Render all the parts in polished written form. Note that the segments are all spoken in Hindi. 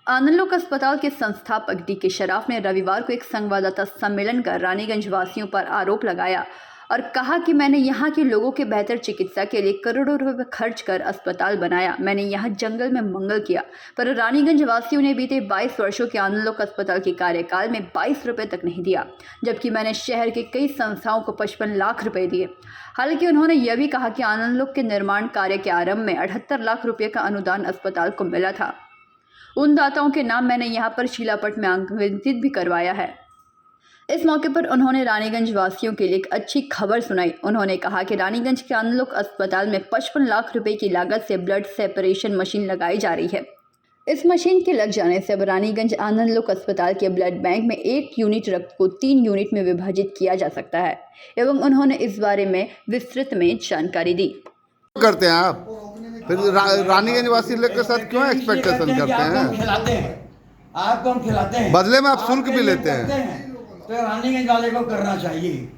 आनंद लोक अस्पताल के संस्थापक डी के शराफ ने रविवार को एक संवाददाता सम्मेलन कर रानीगंज वासियों पर आरोप लगाया और कहा कि मैंने यहाँ के लोगों के बेहतर चिकित्सा के लिए करोड़ों रुपए खर्च कर अस्पताल बनाया। मैंने यहाँ जंगल में मंगल किया, पर रानीगंज वासियों ने बीते 22 वर्षों के आनंद लोक अस्पताल के कार्यकाल में 22 रुपए तक नहीं दिया, जबकि मैंने शहर के कई संस्थाओं को 55 लाख रुपए दिए। हालांकि उन्होंने यह भी कहा कि आनंद लोक के निर्माण कार्य के आरंभ में 78 लाख रुपये का अनुदान अस्पताल को मिला था। उन दाताओं के नाम मैंने यहाँ पर शिलापट में अंकित भी करवाया है। इस मौके पर उन्होंने रानीगंज वासियों के लिए एक अच्छी खबर सुनाई। उन्होंने कहा कि रानीगंज के आनंद लोक अस्पताल में 55 लाख रुपए की लागत से ब्लड सेपरेशन मशीन लगाई जा रही है। इस मशीन के लग जाने से अब रानीगंज आनंद लोक अस्पताल के ब्लड बैंक में 1 यूनिट रक्त को 3 यूनिट में विभाजित किया जा सकता है एवं उन्होंने इस बारे में विस्तृत में जानकारी दी। करते हैं आप फिर रानीगंज वासी लोग के साथ क्यों एक्सपेक्टेशन करते हैं? आपको हम खिलाते हैं, बदले में आप शुल्क भी लेते हैं। तो रानीगंज वाले को करना चाहिए,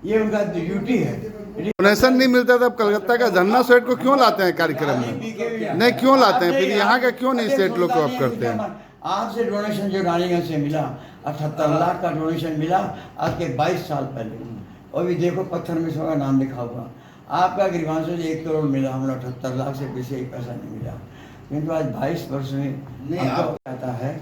ये उनका ड्यूटी है। डोनेशन नहीं मिलता तब कलकत्ता का झरना सेठ को क्यों लाते हैं कार्यक्रम में? नहीं क्यों लाते हैं फिर यहाँ का क्यों नहीं सेठ लोग को आप करते हैं? आज से डोनेशन जो रानीगंज से मिला 78 लाख का डोनेशन मिला आज के 22 साल पहले। और भी देखो पत्थर में सबका नाम लिखा हुआ। आपका गरीबान से 1 करोड़ मिला, हमें 78 लाख से पीछे एक पैसा नहीं मिला। किंतु आज 22 वर्ष में आता है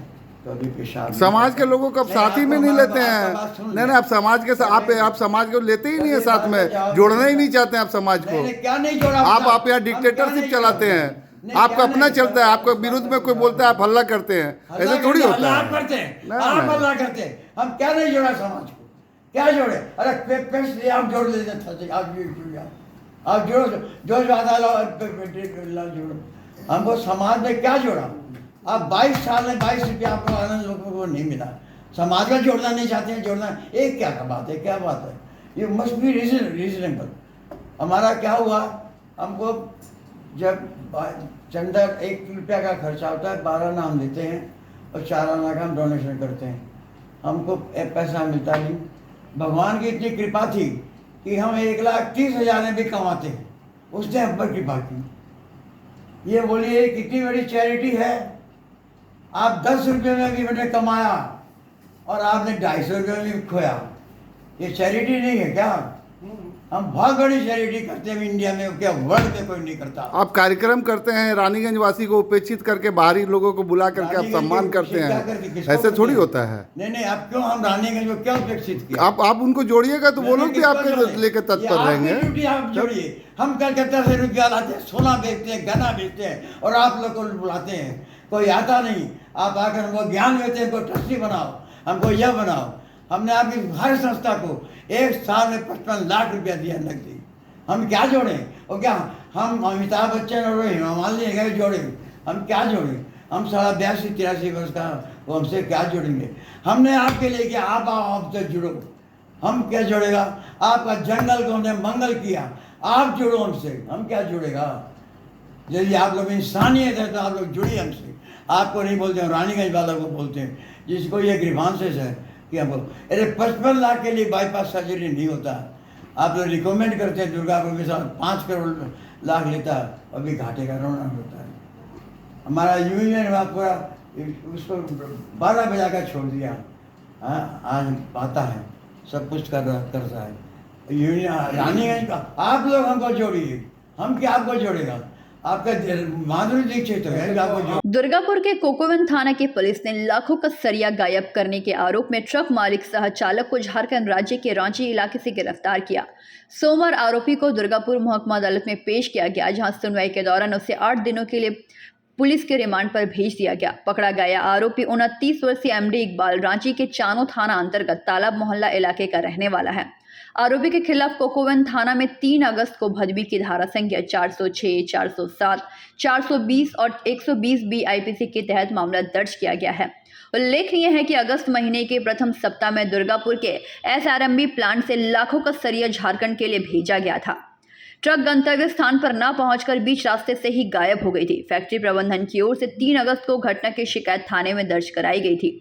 तो अभी पेशाब समाज के लोगों को आप साथ ही में नहीं लेते हैं। नहीं आप समाज के साथ आप समाज को लेते ही नहीं है साथ में, जोड़ना ही नहीं चाहते हैं आप समाज को। क्या नहीं जोड़ा? आप यहाँ डिक्टेटरशिप चलाते हैं, आपका अपना चलता है, आपके विरुद्ध में कोई बोलता है आप हल्ला करते हैं, ऐसे थोड़ी होता है। आप हल्ला करते हैं, हम क्या नहीं जोड़ा समाज को, क्या जोड़े? अरे आप जोड़ लेते, आप जोड़ो जो जोड़ो, हमको समाज में क्या जोड़ा? आप 22 साल में 22 रुपया आपको आनंद लोगों को नहीं मिला, समाज का जोड़ना नहीं चाहते हैं। जोड़ना एक क्या बात है, क्या बात है? ये मस्ट बी रीजनेबल। हमारा क्या हुआ, हमको जब चंदा 1 रुपया का खर्चा होता है, 12 नाम लेते हैं और 4 आना का हम डोनेशन करते हैं, हमको पैसा मिलता नहीं। भगवान की इतनी कृपा थी कि हम 1,30,000 में भी कमाते हैं, उसने हम पर कृपा की। ये बोलिए कितनी बड़ी चैरिटी है। आप 10 रुपये में भी मैंने कमाया और आपने 250 रुपये में भी खोया, ये चैरिटी नहीं है क्या? हम बहुत बड़ी चैरिटी करते हैं इंडिया में, क्या वर्ल्ड में कोई नहीं करता। आप कार्यक्रम करते हैं, रानीगंज वासी को उपेक्षित करके बाहरी लोगों को बुला करके आप सम्मान करते हैं, ऐसे थोड़ी होता है। नहीं आप क्यों, हम रानीगंज को क्या उपेक्षित किया? आप उनको जोड़िएगा तो वो लोग भी आपके लेकर तत्पर रहेंगे। आप जोड़िए, हम कलकत्ता से रुपया लाते हैं, सोना बेचते हैं, गहना बेचते हैं और आप लोग को बुलाते हैं, कोई आता नहीं। आप आकर हमको ज्ञान देते हैं, हमको ट्रस्टी बनाओ, हमको यह बनाओ। हमने आपकी हर संस्था को 1 साल में 55 लाख रुपया दिया नकदी। हम क्या जोड़ें? और क्या हम अमिताभ बच्चन और हेमा मालिनी गए जोड़े? हम क्या जोड़ें? हम 82-83 वर्ष का, वो हमसे क्या जोड़ेंगे? हमने आपके लिए किया, आप आपसे जुड़ो। हम क्या जोड़ेगा? आपका जंगल को हमने मंगल किया, आप जुड़ो हमसे, हम क्या जुड़ेगा? यदि आप लोग इंसानियत है तो आप लोग जुड़िए हमसे। आपको नहीं बोलते हैं, रानीगंज वालों को बोलते हैं, जिसको ये ग्रीवांसेस है कि हमको अरे 55 लाख के लिए बाईपास सर्जरी नहीं होता। आप लोग रिकमेंड करते हैं, दुर्गापुर के साथ 5 करोड़ लाख लेता है, अभी घाटे का रोना होता है। हमारा यूनियन पूरा उसको 12 बजा कर छोड़ दिया। हाँ आज पाता है, सब कुछ करता है यूनियन रानीगंज का। आप लोग हमको जोड़िए, हम क्या आपको जोड़ेगा? आपका माधुरी दीक्षित है। दुर्गापुर के कोकोवन थाना की पुलिस ने लाखों का सरिया गायब करने के आरोप में ट्रक मालिक सह चालक को झारखंड राज्य के रांची इलाके से गिरफ्तार किया। सोमवार आरोपी को दुर्गापुर महकुमा अदालत में पेश किया गया, जहां सुनवाई के दौरान उसे 8 दिनों के लिए पुलिस के रिमांड पर भेज दिया गया। पकड़ा गया आरोपी 29 वर्षीय एमडी इकबाल रांची के चानो थाना अंतर्गत तालाब मोहल्ला इलाके का रहने वाला है। आरोपी के खिलाफ कोकोवन थाना में 3 अगस्त को भदवी की धारा संख्या 406, 407, 420 और 120 बी आईपीसी के तहत मामला दर्ज किया गया है। उल्लेखनीय है कि अगस्त महीने के प्रथम सप्ताह में दुर्गापुर के एसआरएमबी प्लांट से लाखों का सरिया झारखंड के लिए भेजा गया था। ट्रक गंतव्य स्थान पर न पहुंचकर बीच रास्ते से ही गायब हो गई थी। फैक्ट्री प्रबंधन की ओर से 3 अगस्त को घटना की शिकायत थाने में दर्ज कराई गई थी।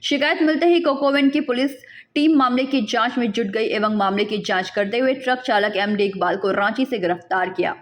शिकायत मिलते ही कोकोवन की पुलिस टीम मामले की जांच में जुट गई एवं मामले की जांच करते हुए ट्रक चालक एमडी इकबाल को रांची से गिरफ्तार किया।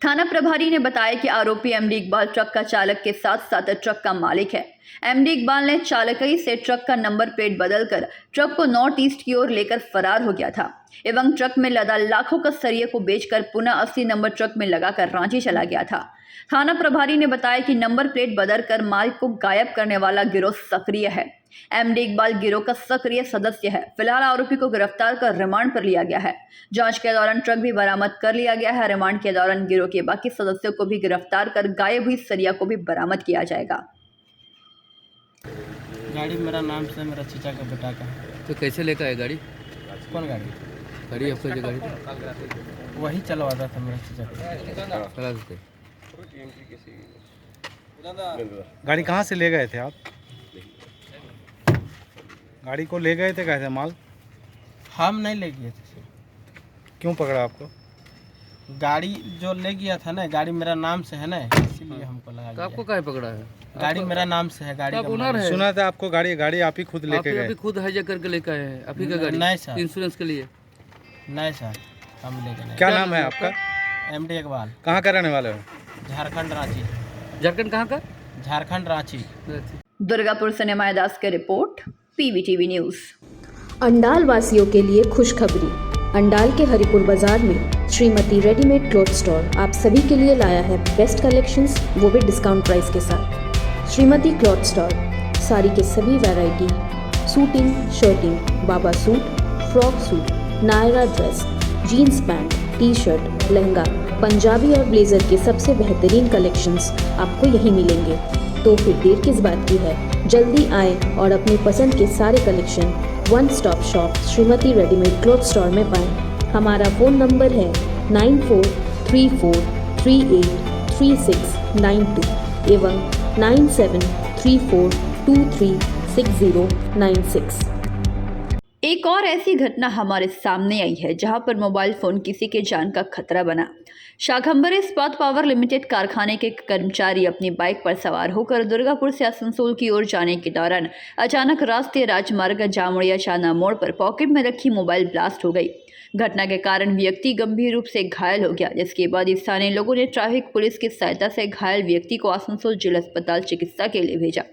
थाना प्रभारी ने बताया कि आरोपी एमडी इकबाल ट्रक का चालक के साथ साथ ट्रक का मालिक है। एमडी इकबाल ने चालकई से ट्रक का नंबर प्लेट बदलकर ट्रक को नॉर्थ ईस्ट की ओर लेकर फरार हो गया था एवं ट्रक में लदा लाखों का सरिये को बेचकर पुनः 80 नंबर ट्रक में लगाकर रांची चला गया था। थाना प्रभारी ने बताया कि नंबर प्लेट बदलकर माल को गायब करने वाला गिरोह सक्रिय है। एमडी इकबाल गिरोह का सक्रिय सदस्य है। फिलहाल आरोपी को गिरफ्तार कर रिमांड पर लिया गया है। जांच के दौरान ट्रक भी बरामद कर लिया गया है। रिमांड के दौरान गिरोह के बाकी सदस्यों को भी गिरफ्तार कर गायब हुई सरिया को भी बरामद किया जाएगा। गाड़ी मेरा नाम से मेरा चचा का बेटा का है। तो कैसे लेकर आए गाड़ी? कौन गाड़ी? गाड़ी आपका जो गाड़ी वही चलवाता था मेरा चचा। चला सकते? गाड़ी कहाँ से ले गए थे आप? गाड़ी को ले गए थे कैसे माल? हम नहीं ले गए थे। क्यों पकड़ा आपको? गाड़ी जो ले गया था ना, गाड़ी मेरा नाम से है ना, इसीलिए हमको लगा तो आपको लिया। काहे पकड़ा है? गाड़ी मेरा नाम से है। गाड़ी आप का ओनर मालिक- है? सुना था आपको गाड़ी आप ही खुद लेके आप गए। अभी खुद हाईजैक करके लेकर आए हैं? आप ही का गाड़ी? नहीं सर। इंश्योरेंस के लिए? नहीं सर, हम लेके नहीं। क्या नाम है आपका? एमडी इकबाल, कहाँ का रहने वाले हो? झारखंड रांची। झारखंड कहाँ का? झारखंड रांची। दुर्गापुर से निमाय दास की रिपोर्ट, पीवीटीवी न्यूज़। अंडाल वासियों के लिए खुशखबरी। अंडाल के हरिपुर बाजार में श्रीमती रेडीमेड क्लॉथ स्टोर आप सभी के लिए लाया है बेस्ट कलेक्शंस, वो भी डिस्काउंट प्राइस के साथ। श्रीमती क्लॉथ स्टोर साड़ी के सभी वैरायटी, सूटिंग, शर्टिंग, बाबा सूट, फ्रॉक सूट, नायरा dress, jeans pant, T shirt, lehenga, Punjabi और ब्लेजर के सबसे बेहतरीन कलेक्शंस आपको यहीं मिलेंगे। तो फिर देर किस बात की है, जल्दी आए और अपनी पसंद के सारे collection one stop shop Shrimati readymade cloth store में पाएं। हमारा फ़ोन नंबर है 9434383692 एवं 9734236096। एक और ऐसी घटना हमारे सामने आई है जहां पर मोबाइल फोन किसी के जान का खतरा बना। शाखंभर इस्पात पावर लिमिटेड कारखाने के कर्मचारी अपनी बाइक पर सवार होकर दुर्गापुर से आसनसोल की ओर जाने के दौरान अचानक राष्ट्रीय राजमार्ग जामुड़िया चाना मोड़ पर पॉकेट में रखी मोबाइल ब्लास्ट हो गई। घटना के कारण व्यक्ति गंभीर रूप से घायल हो गया, जिसके बाद स्थानीय लोगों ने ट्रैफिक पुलिस की सहायता से घायल व्यक्ति को आसनसोल जिला अस्पताल चिकित्सा के लिए भेजा।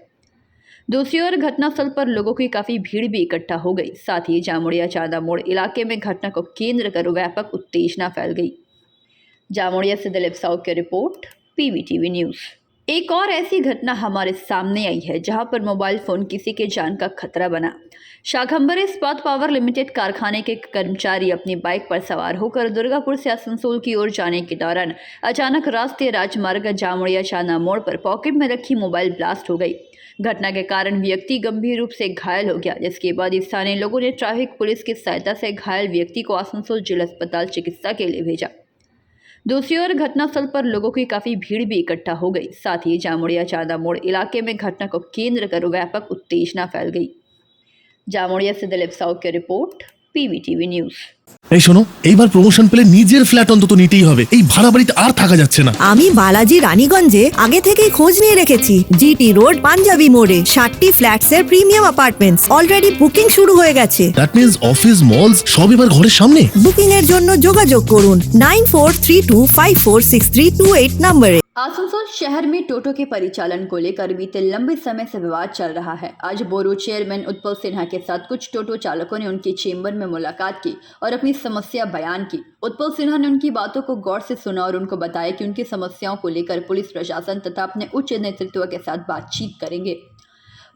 दूसरी ओर घटनास्थल पर लोगों की काफी भीड़ भी इकट्ठा हो गई। साथ ही जामुड़िया चांदा मोड़ इलाके में घटना को केंद्र कर व्यापक उत्तेजना फैल गई। जामुड़िया से दिलीप साहू की रिपोर्ट, पीवीटीवी न्यूज़। एक और ऐसी घटना हमारे सामने आई है जहां पर मोबाइल फोन किसी के जान का खतरा बना। शाखंभर इस्पात पावर लिमिटेड कारखाने के कर्मचारी अपनी बाइक पर सवार होकर दुर्गापुर से आसनसोल की ओर जाने के दौरान अचानक राष्ट्रीय राजमार्ग जामुड़िया चाना मोड़ पर पॉकेट में रखी मोबाइल ब्लास्ट हो गई। घटना के कारण व्यक्ति गंभीर रूप से घायल हो गया, जिसके बाद स्थानीय लोगों ने ट्रैफिक पुलिस की सहायता से घायल व्यक्ति को आसनसोल जिला अस्पताल चिकित्सा के लिए भेजा। दूसरी ओर घटनास्थल पर लोगों की काफी भीड़ भी इकट्ठा हो गई। साथ ही जामुड़िया चांदा मोड़ इलाके में घटना को केंद्र कर व्यापक उत्तेजना फैल गई। जामुड़िया से दिलीप साहू की रिपोर्ट, पीवीटीवी न्यूज़। এই শোনো, এইবার প্রমোশন পেলে নিজের ফ্ল্যাট অন্তত নিতেই হবে। এই ভাড়া বাড়িতে আর থাকা যাচ্ছে না। আমি বালাজি রানীগঞ্জে আগে থেকেই খোঁজ নিয়ে রেখেছি। জিটি রোড পাঞ্জাবি মোড়ে 60টি ফ্ল্যাটসের প্রিমিয়াম অ্যাপার্টমেন্টস অলরেডি বুকিং শুরু হয়ে গেছে। দ্যাট মিন্স অফিস মলস সব এবার ঘরের সামনে। বুকিং এর জন্য যোগাযোগ করুন 9432546328 নম্বরে। आसनसोल शहर में टोटो के परिचालन को लेकर बीते लंबे समय से विवाद चल रहा है। आज बोरो चेयरमैन उत्पल सिन्हा के साथ कुछ टोटो चालकों ने उनके चेंबर में मुलाकात की और अपनी समस्या बयान की। उत्पल सिन्हा ने उनकी बातों को गौर से सुना और उनको बताया कि उनकी समस्याओं को लेकर पुलिस प्रशासन तथा अपने उच्च नेतृत्व के साथ बातचीत करेंगे।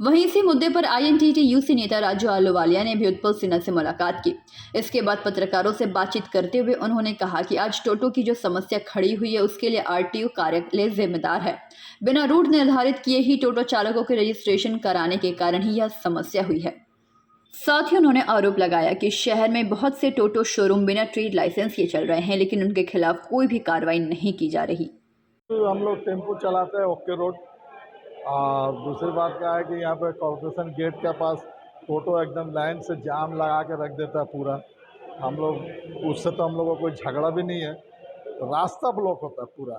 वहीं इसी मुद्दे पर INTT-UC नेता राजू आलूवालिया ने भी उत्पल सिन्हा से मुलाकात की। इसके बाद पत्रकारों से बातचीत करते हुए उन्होंने कहा कि आज टोटो की जो समस्या खड़ी हुई है उसके लिए RTO कार्यालय जिम्मेदार है। बिना रूट निर्धारित किए ही टोटो चालकों के रजिस्ट्रेशन कराने के कारण ही यह समस्या हुई है। साथ ही उन्होंने आरोप लगाया कि शहर में बहुत से टोटो शोरूम बिना ट्रेड लाइसेंस के चल रहे हैं, लेकिन उनके खिलाफ कोई भी कार्रवाई नहीं की जा रही। हम लोग टेम्पो चलाते हैं ओके रोड। और दूसरी बात क्या है कि यहाँ पे कॉर्पोरेशन गेट के पास टोटो एकदम लाइन से जाम लगा के रख देता है पूरा। हम लोग उससे तो हम लोगों को कोई झगड़ा भी नहीं है, रास्ता ब्लॉक होता है पूरा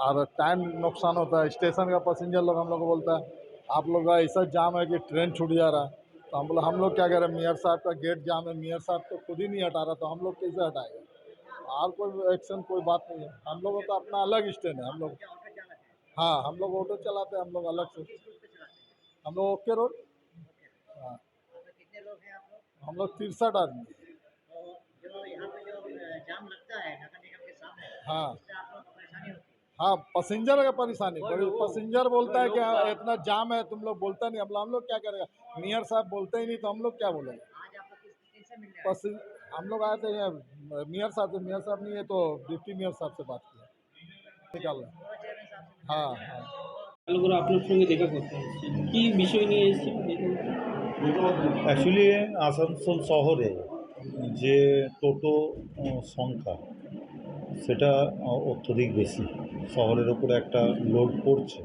और टाइम नुकसान होता है। स्टेशन का पैसेंजर लोग हम लोग को बोलता है आप लोग का ऐसा जाम है कि ट्रेन छूट जा रहा है। तो हम लोग क्या कह रहे हैं, मेयर साहब का गेट जाम है, मेयर साहब तो खुद ही नहीं हटा रहा, तो हम लोग कैसे हटाएंगे। और कोई एक्शन कोई बात नहीं है। हम लोगों का अपना अलग स्टैंड है। हम लोग, हाँ, हम लोग ऑटो चलाते हैं, हम लोग अलग से। हम लोग ओके रोड, हाँ। हम लोग 63 आदमी। हाँ हाँ, पैसेंजर का परेशानी बड़ी। पैसेंजर बोलता है कि हाँ, इतना जाम है, तुम लोग बोलता नहीं। हम लोग क्या करेगा? मेयर साहब बोलते ही नहीं तो हम लोग क्या बोलेंगे? हम लोग आए थे यहाँ मेयर साहब से, मेयर साहब नहीं है तो डिप्टी मेयर साहब से बात किया, निकाल रहे। हाँ हाँ, আপনার সঙ্গে দেখা করতে হচ্ছে কি বিষয় নিয়ে এসেছে? অ্যাকচুয়ালি আসানসোল শহরে যে টোটো সংখ্যা সেটা অত্যধিক বেশি, শহরের ওপরে একটা লোড পড়ছে।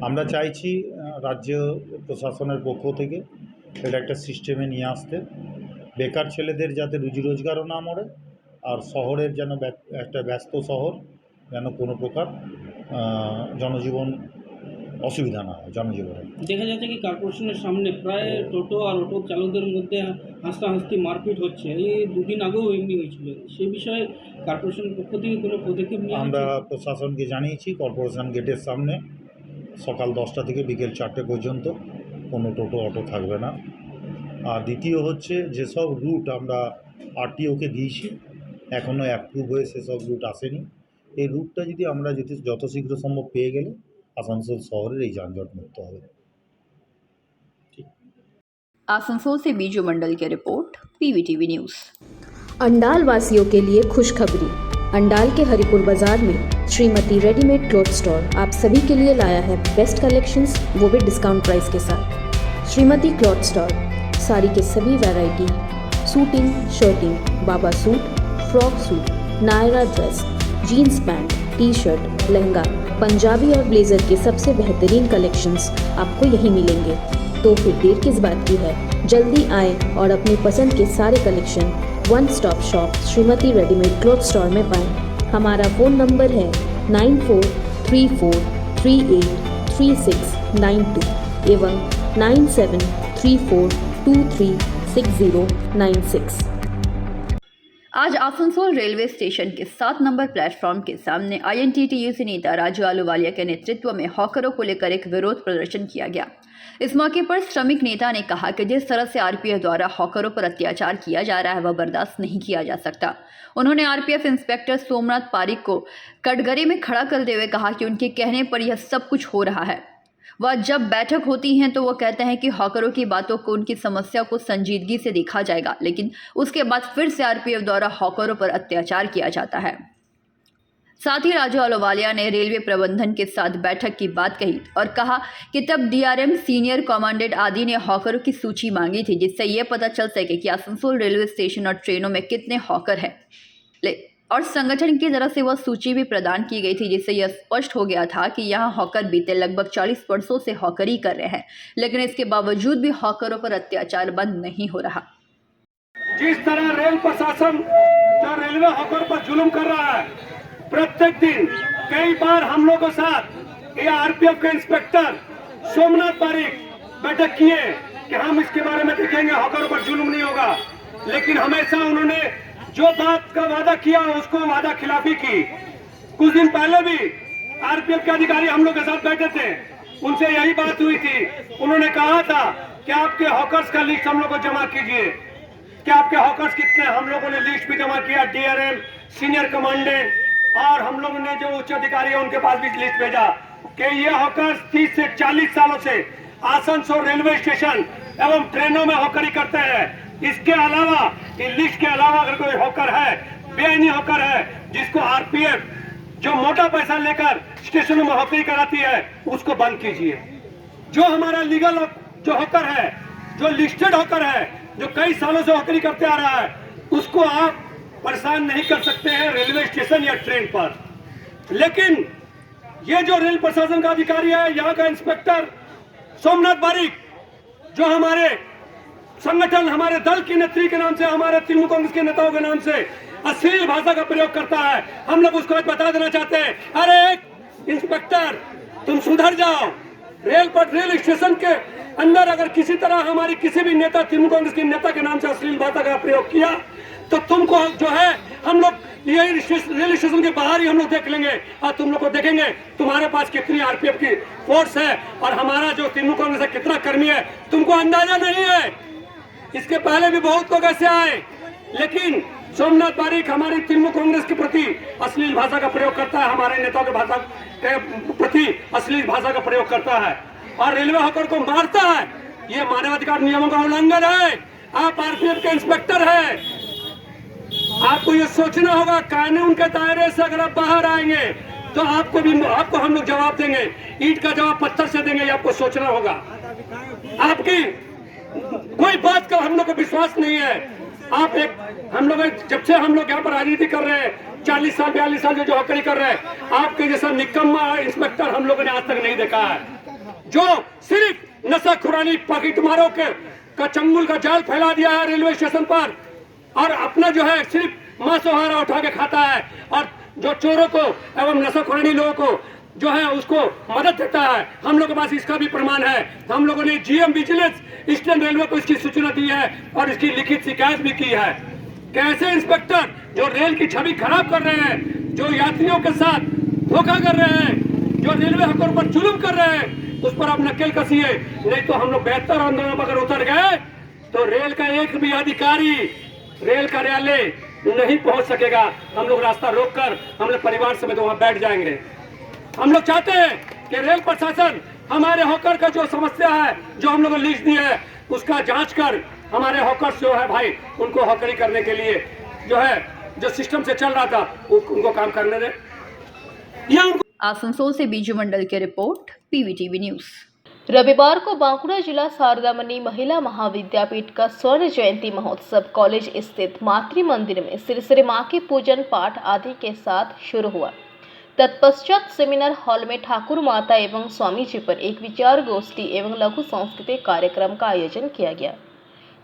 আমরা চাইছি রাজ্য প্রশাসনের পক্ষ থেকে এটা একটা সিস্টেমে নিয়ে আসতে, বেকার ছেলেদের যাতে রুজি রোজগারও না মরে, আর শহরের যেন একটা ব্যস্ত শহর যেন কোনো প্রকার জনজীবন অসুবিধা না হয় জনজীবনে। দেখা যাচ্ছে কি কর্পোরেশনের সামনে প্রায় টোটো আর অটো চালকদের মধ্যে হাসতাহাসতি মারপিট হচ্ছে। এই দুদিন আগেও এমনি হয়েছিল। সেই বিষয়ে কর্পোরেশনের পক্ষ থেকে কোনো পদক্ষেপ নিয়ে আমরা প্রশাসনকে জানিয়েছি, কর্পোরেশন গেটের সামনে সকাল 10টা থেকে বিকেল 4টে পর্যন্ত কোনো টোটো অটো থাকবে না। আর দ্বিতীয় হচ্ছে যেসব রুট আমরা আরটিওকে দিয়েছি এখনও অ্যাপ্রুভ হয়ে সেসব রুট আসেনি, এই রুটটা যদি আমরা যত শীঘ্র সম্ভব পেয়ে গেলে आसनसोल शहर এই যানজট মুক্ত হবে। आसनसोल से बीजू मंडल की रिपोर्ट, पीवीटीवी न्यूज़। अंडाल वासियों के लिए खुशखबरी। अंडाल के हरिपुर बाजार में श्रीमती रेडीमेड क्लॉथ स्टोर आप सभी के लिए लाया है बेस्ट कलेक्शंस, वो भी डिस्काउंट प्राइस के साथ। श्रीमती क्लॉथ स्टोर साड़ी के सभी वैरायटी, सूटिंग, शर्टिंग, बाबा सूट, फ्रॉक सूट, नायरा dress, jeans pant, T shirt, lehenga, Punjabi और ब्लेजर के सबसे बेहतरीन कलेक्शंस आपको यहीं मिलेंगे। तो फिर देर किस बात की है, जल्दी आएं और अपनी पसंद के सारे collection one stop shop Shrimati readymade cloth store में पाएं। हमारा फ़ोन नंबर है 9434383692 एवं 9734236096। आज आसनसोल रेलवे स्टेशन के 7 नंबर प्लेटफॉर्म के सामने INTTUC नेता राजू आलूवालिया के नेतृत्व में हॉकरों को लेकर एक विरोध प्रदर्शन किया गया। इस मौके पर श्रमिक नेता ने कहा कि जिस तरह से आरपीएफ द्वारा हॉकरों पर अत्याचार किया जा रहा है वह बर्दाश्त नहीं किया जा सकता। उन्होंने आरपीएफ इंस्पेक्टर सोमनाथ पारिक को कटघरे में खड़ा करते हुए कहा कि उनके कहने पर यह सब कुछ हो रहा है। वह जब बैठक होती हैं तो वो कहते हैं कि हॉकरों की बातों को, उनकी समस्या को संजीदगी से देखा जाएगा, लेकिन उसके बाद फिर से आरपीएफ द्वारा हॉकरों पर अत्याचार किया जाता है। साथ ही राजू आलूवालिया ने रेलवे प्रबंधन के साथ बैठक की बात कही और कहा कि तब डीआरएम, सीनियर कमांडेंट आदि ने हॉकरों की सूची मांगी थी, जिससे ये पता चल सके कि आसनसोल रेलवे स्टेशन और ट्रेनों में कितने हॉकर हैं, और संगठन की तरफ से वह सूची भी प्रदान की गई थी, जिससे यह स्पष्ट हो गया था कि यहाँ हॉकर बीते लगभग 40 वर्षों से हॉकरी कर रहे हैं, लेकिन इसके बावजूद भी हॉकरों पर अत्याचार बंद नहीं हो रहा। जिस तरह रेल प्रशासन जो रेलवे हॉकर पर जुल्म कर रहा है, प्रत्येक दिन कई बार हम लोगों के साथ ये आरपीएफ के इंस्पेक्टर सोमनाथ पारिक बैठक किए कि हम इसके बारे में देखेंगे, हॉकरों पर जुल्म नहीं होगा, लेकिन हमेशा उन्होंने जो बात का वादा किया उसको वादा खिलाफी की। कुछ दिन पहले भी आरपीएफ के अधिकारी हम लोग के साथ बैठे थे, उनसे यही बात हुई थी। उन्होंने कहा था कि आपके हॉकर्स का लिस्ट हम लोग को जमा कीजिए, कि आपके हॉकर्स कितने। हम लोगों ने लिस्ट भी जमा किया, डीआरएम, सीनियर कमांडेंट और हम लोगों ने जो उच्च अधिकारी है उनके पास भी लिस्ट भेजा कि ये हॉकर्स 30 से 40 सालों से आसनसोल रेलवे स्टेशन एवं ट्रेनों में हॉकरी करते हैं। इसके अलावा, इस लिस्ट के अलावा अगर कोई हॉकर है, बेआईनी हॉकर है, जिसको आरपीएफ जो मोटा पैसा लेकर स्टेशनों में हॉकरी कराती है, उसको बंद कीजिए। जो हमारा लीगल जो हॉकर है, जो लिस्टेड हॉकर है, जो कई सालों से हॉकरी करते आ रहा है, उसको आप परेशान नहीं कर सकते हैं रेलवे स्टेशन या ट्रेन पर। लेकिन ये जो रेल प्रशासन का अधिकारी है, यहाँ का इंस्पेक्टर सोमनाथ पारिक, जो हमारे संगठन, हमारे दल की नेत्री के नाम से, हमारे तृणमूल कांग्रेस के नेताओं के नाम से अश्लील भाषा का प्रयोग करता है, हम लोग उसको बता देना चाहते हैं, अरे इंस्पेक्टर तुम सुधर जाओ। रेल स्टेशन के अंदर अगर किसी तरह हमारी किसी भी नेता, तृणमूल कांग्रेस के नेता के नाम से अश्लील भाषा का प्रयोग किया तो तुमको जो है हम लोग ये रेलवे स्टेशन के बाहर ही हम लोग देख लेंगे और तुम लोग को देखेंगे तुम्हारे पास कितनी आरपीएफ की फोर्स है और हमारा जो तृणमूल कांग्रेस का कितना कर्मी है तुमको अंदाजा नहीं है। इसके पहले भी बहुत लोग ऐसे आए, लेकिन सोमनाथ बारिक हमारी तृणमूल कांग्रेस के प्रति अश्लील भाषा का प्रयोग करता है, हमारे नेताओं के भाषा के प्रति अश्लील भाषा का प्रयोग करता है और रेलवे हॉकर को मारता है। ये मानवाधिकार नियमों का उल्लंघन है। आप आरपीएफ के इंस्पेक्टर हैं, आपको ये सोचना होगा कानून के दायरे से अगर आप बाहर आएंगे तो आपको हम लोग जवाब देंगे, ईंट का जवाब पत्थर से देंगे, ये आपको सोचना होगा। आपकी कोई बात का हम लोग को विश्वास नहीं है। हम लोग जब से हम लोग यहाँ पर राजनीति कर रहे हैं 40 साल 42 साल जो हॉकरी कर रहे हैं, आपके जैसा निकम्मा इंस्पेक्टर हम लोगों ने आज तक नहीं देखा है, जो सिर्फ नशा खुरानी पॉकेटमारों का चंगुल का जाल फैला दिया है रेलवे स्टेशन पर और अपना जो है सिर्फ मांसाहार उठा के खाता है और जो चोरों को एवं नशा खुरानी लोगों को जो है उसको मदद देता है। हम लोग के पास इसका भी प्रमाण है। हम लोगों ने जीएम विजिलेंस ईस्टर्न रेलवे को इसकी सूचना दी है और इसकी लिखित शिकायत भी की है। कैसे इंस्पेक्टर जो रेल की छवि खराब कर रहे हैं, जो यात्रियों के साथ धोखा कर रहे हैं, जो रेलवे हकों पर जुल्म कर रहे हैं, उस पर आप नकेल कसिए, नहीं तो हम लोग बेहतर आंदोलन पर अगर उतर गए तो रेल का एक भी अधिकारी रेल कार्यालय नहीं पहुंच सकेगा। हम लोग रास्ता रोककर हम लोग परिवार समेत वहां बैठ जाएंगे। हम लोग चाहते हैं कि रेल प्रशासन हमारे हॉकर का जो समस्या है, जो हम लोग ने लिस्ट दी है, उसका जांच कर हमारे हॉकर्स जो है भाई उनको हॉकरी करने के लिए जो है जो सिस्टम से चल रहा था उनको काम करने दे। आसनसोल से बीजू मंडल की रिपोर्ट, पीवीटीवी न्यूज। रविवार को बांकुड़ा जिला शारदामणि महिला महाविद्यापीठ का स्वर्ण जयंती महोत्सव कॉलेज स्थित मातृ मंदिर में श्री मां के पूजन पाठ आदि के साथ शुरू हुआ। तत्पश्चात सेमिनार हॉल में ठाकुर माता एवं स्वामी जी पर एक विचार गोष्ठी एवं लघु सांस्कृतिक कार्यक्रम का आयोजन किया गया।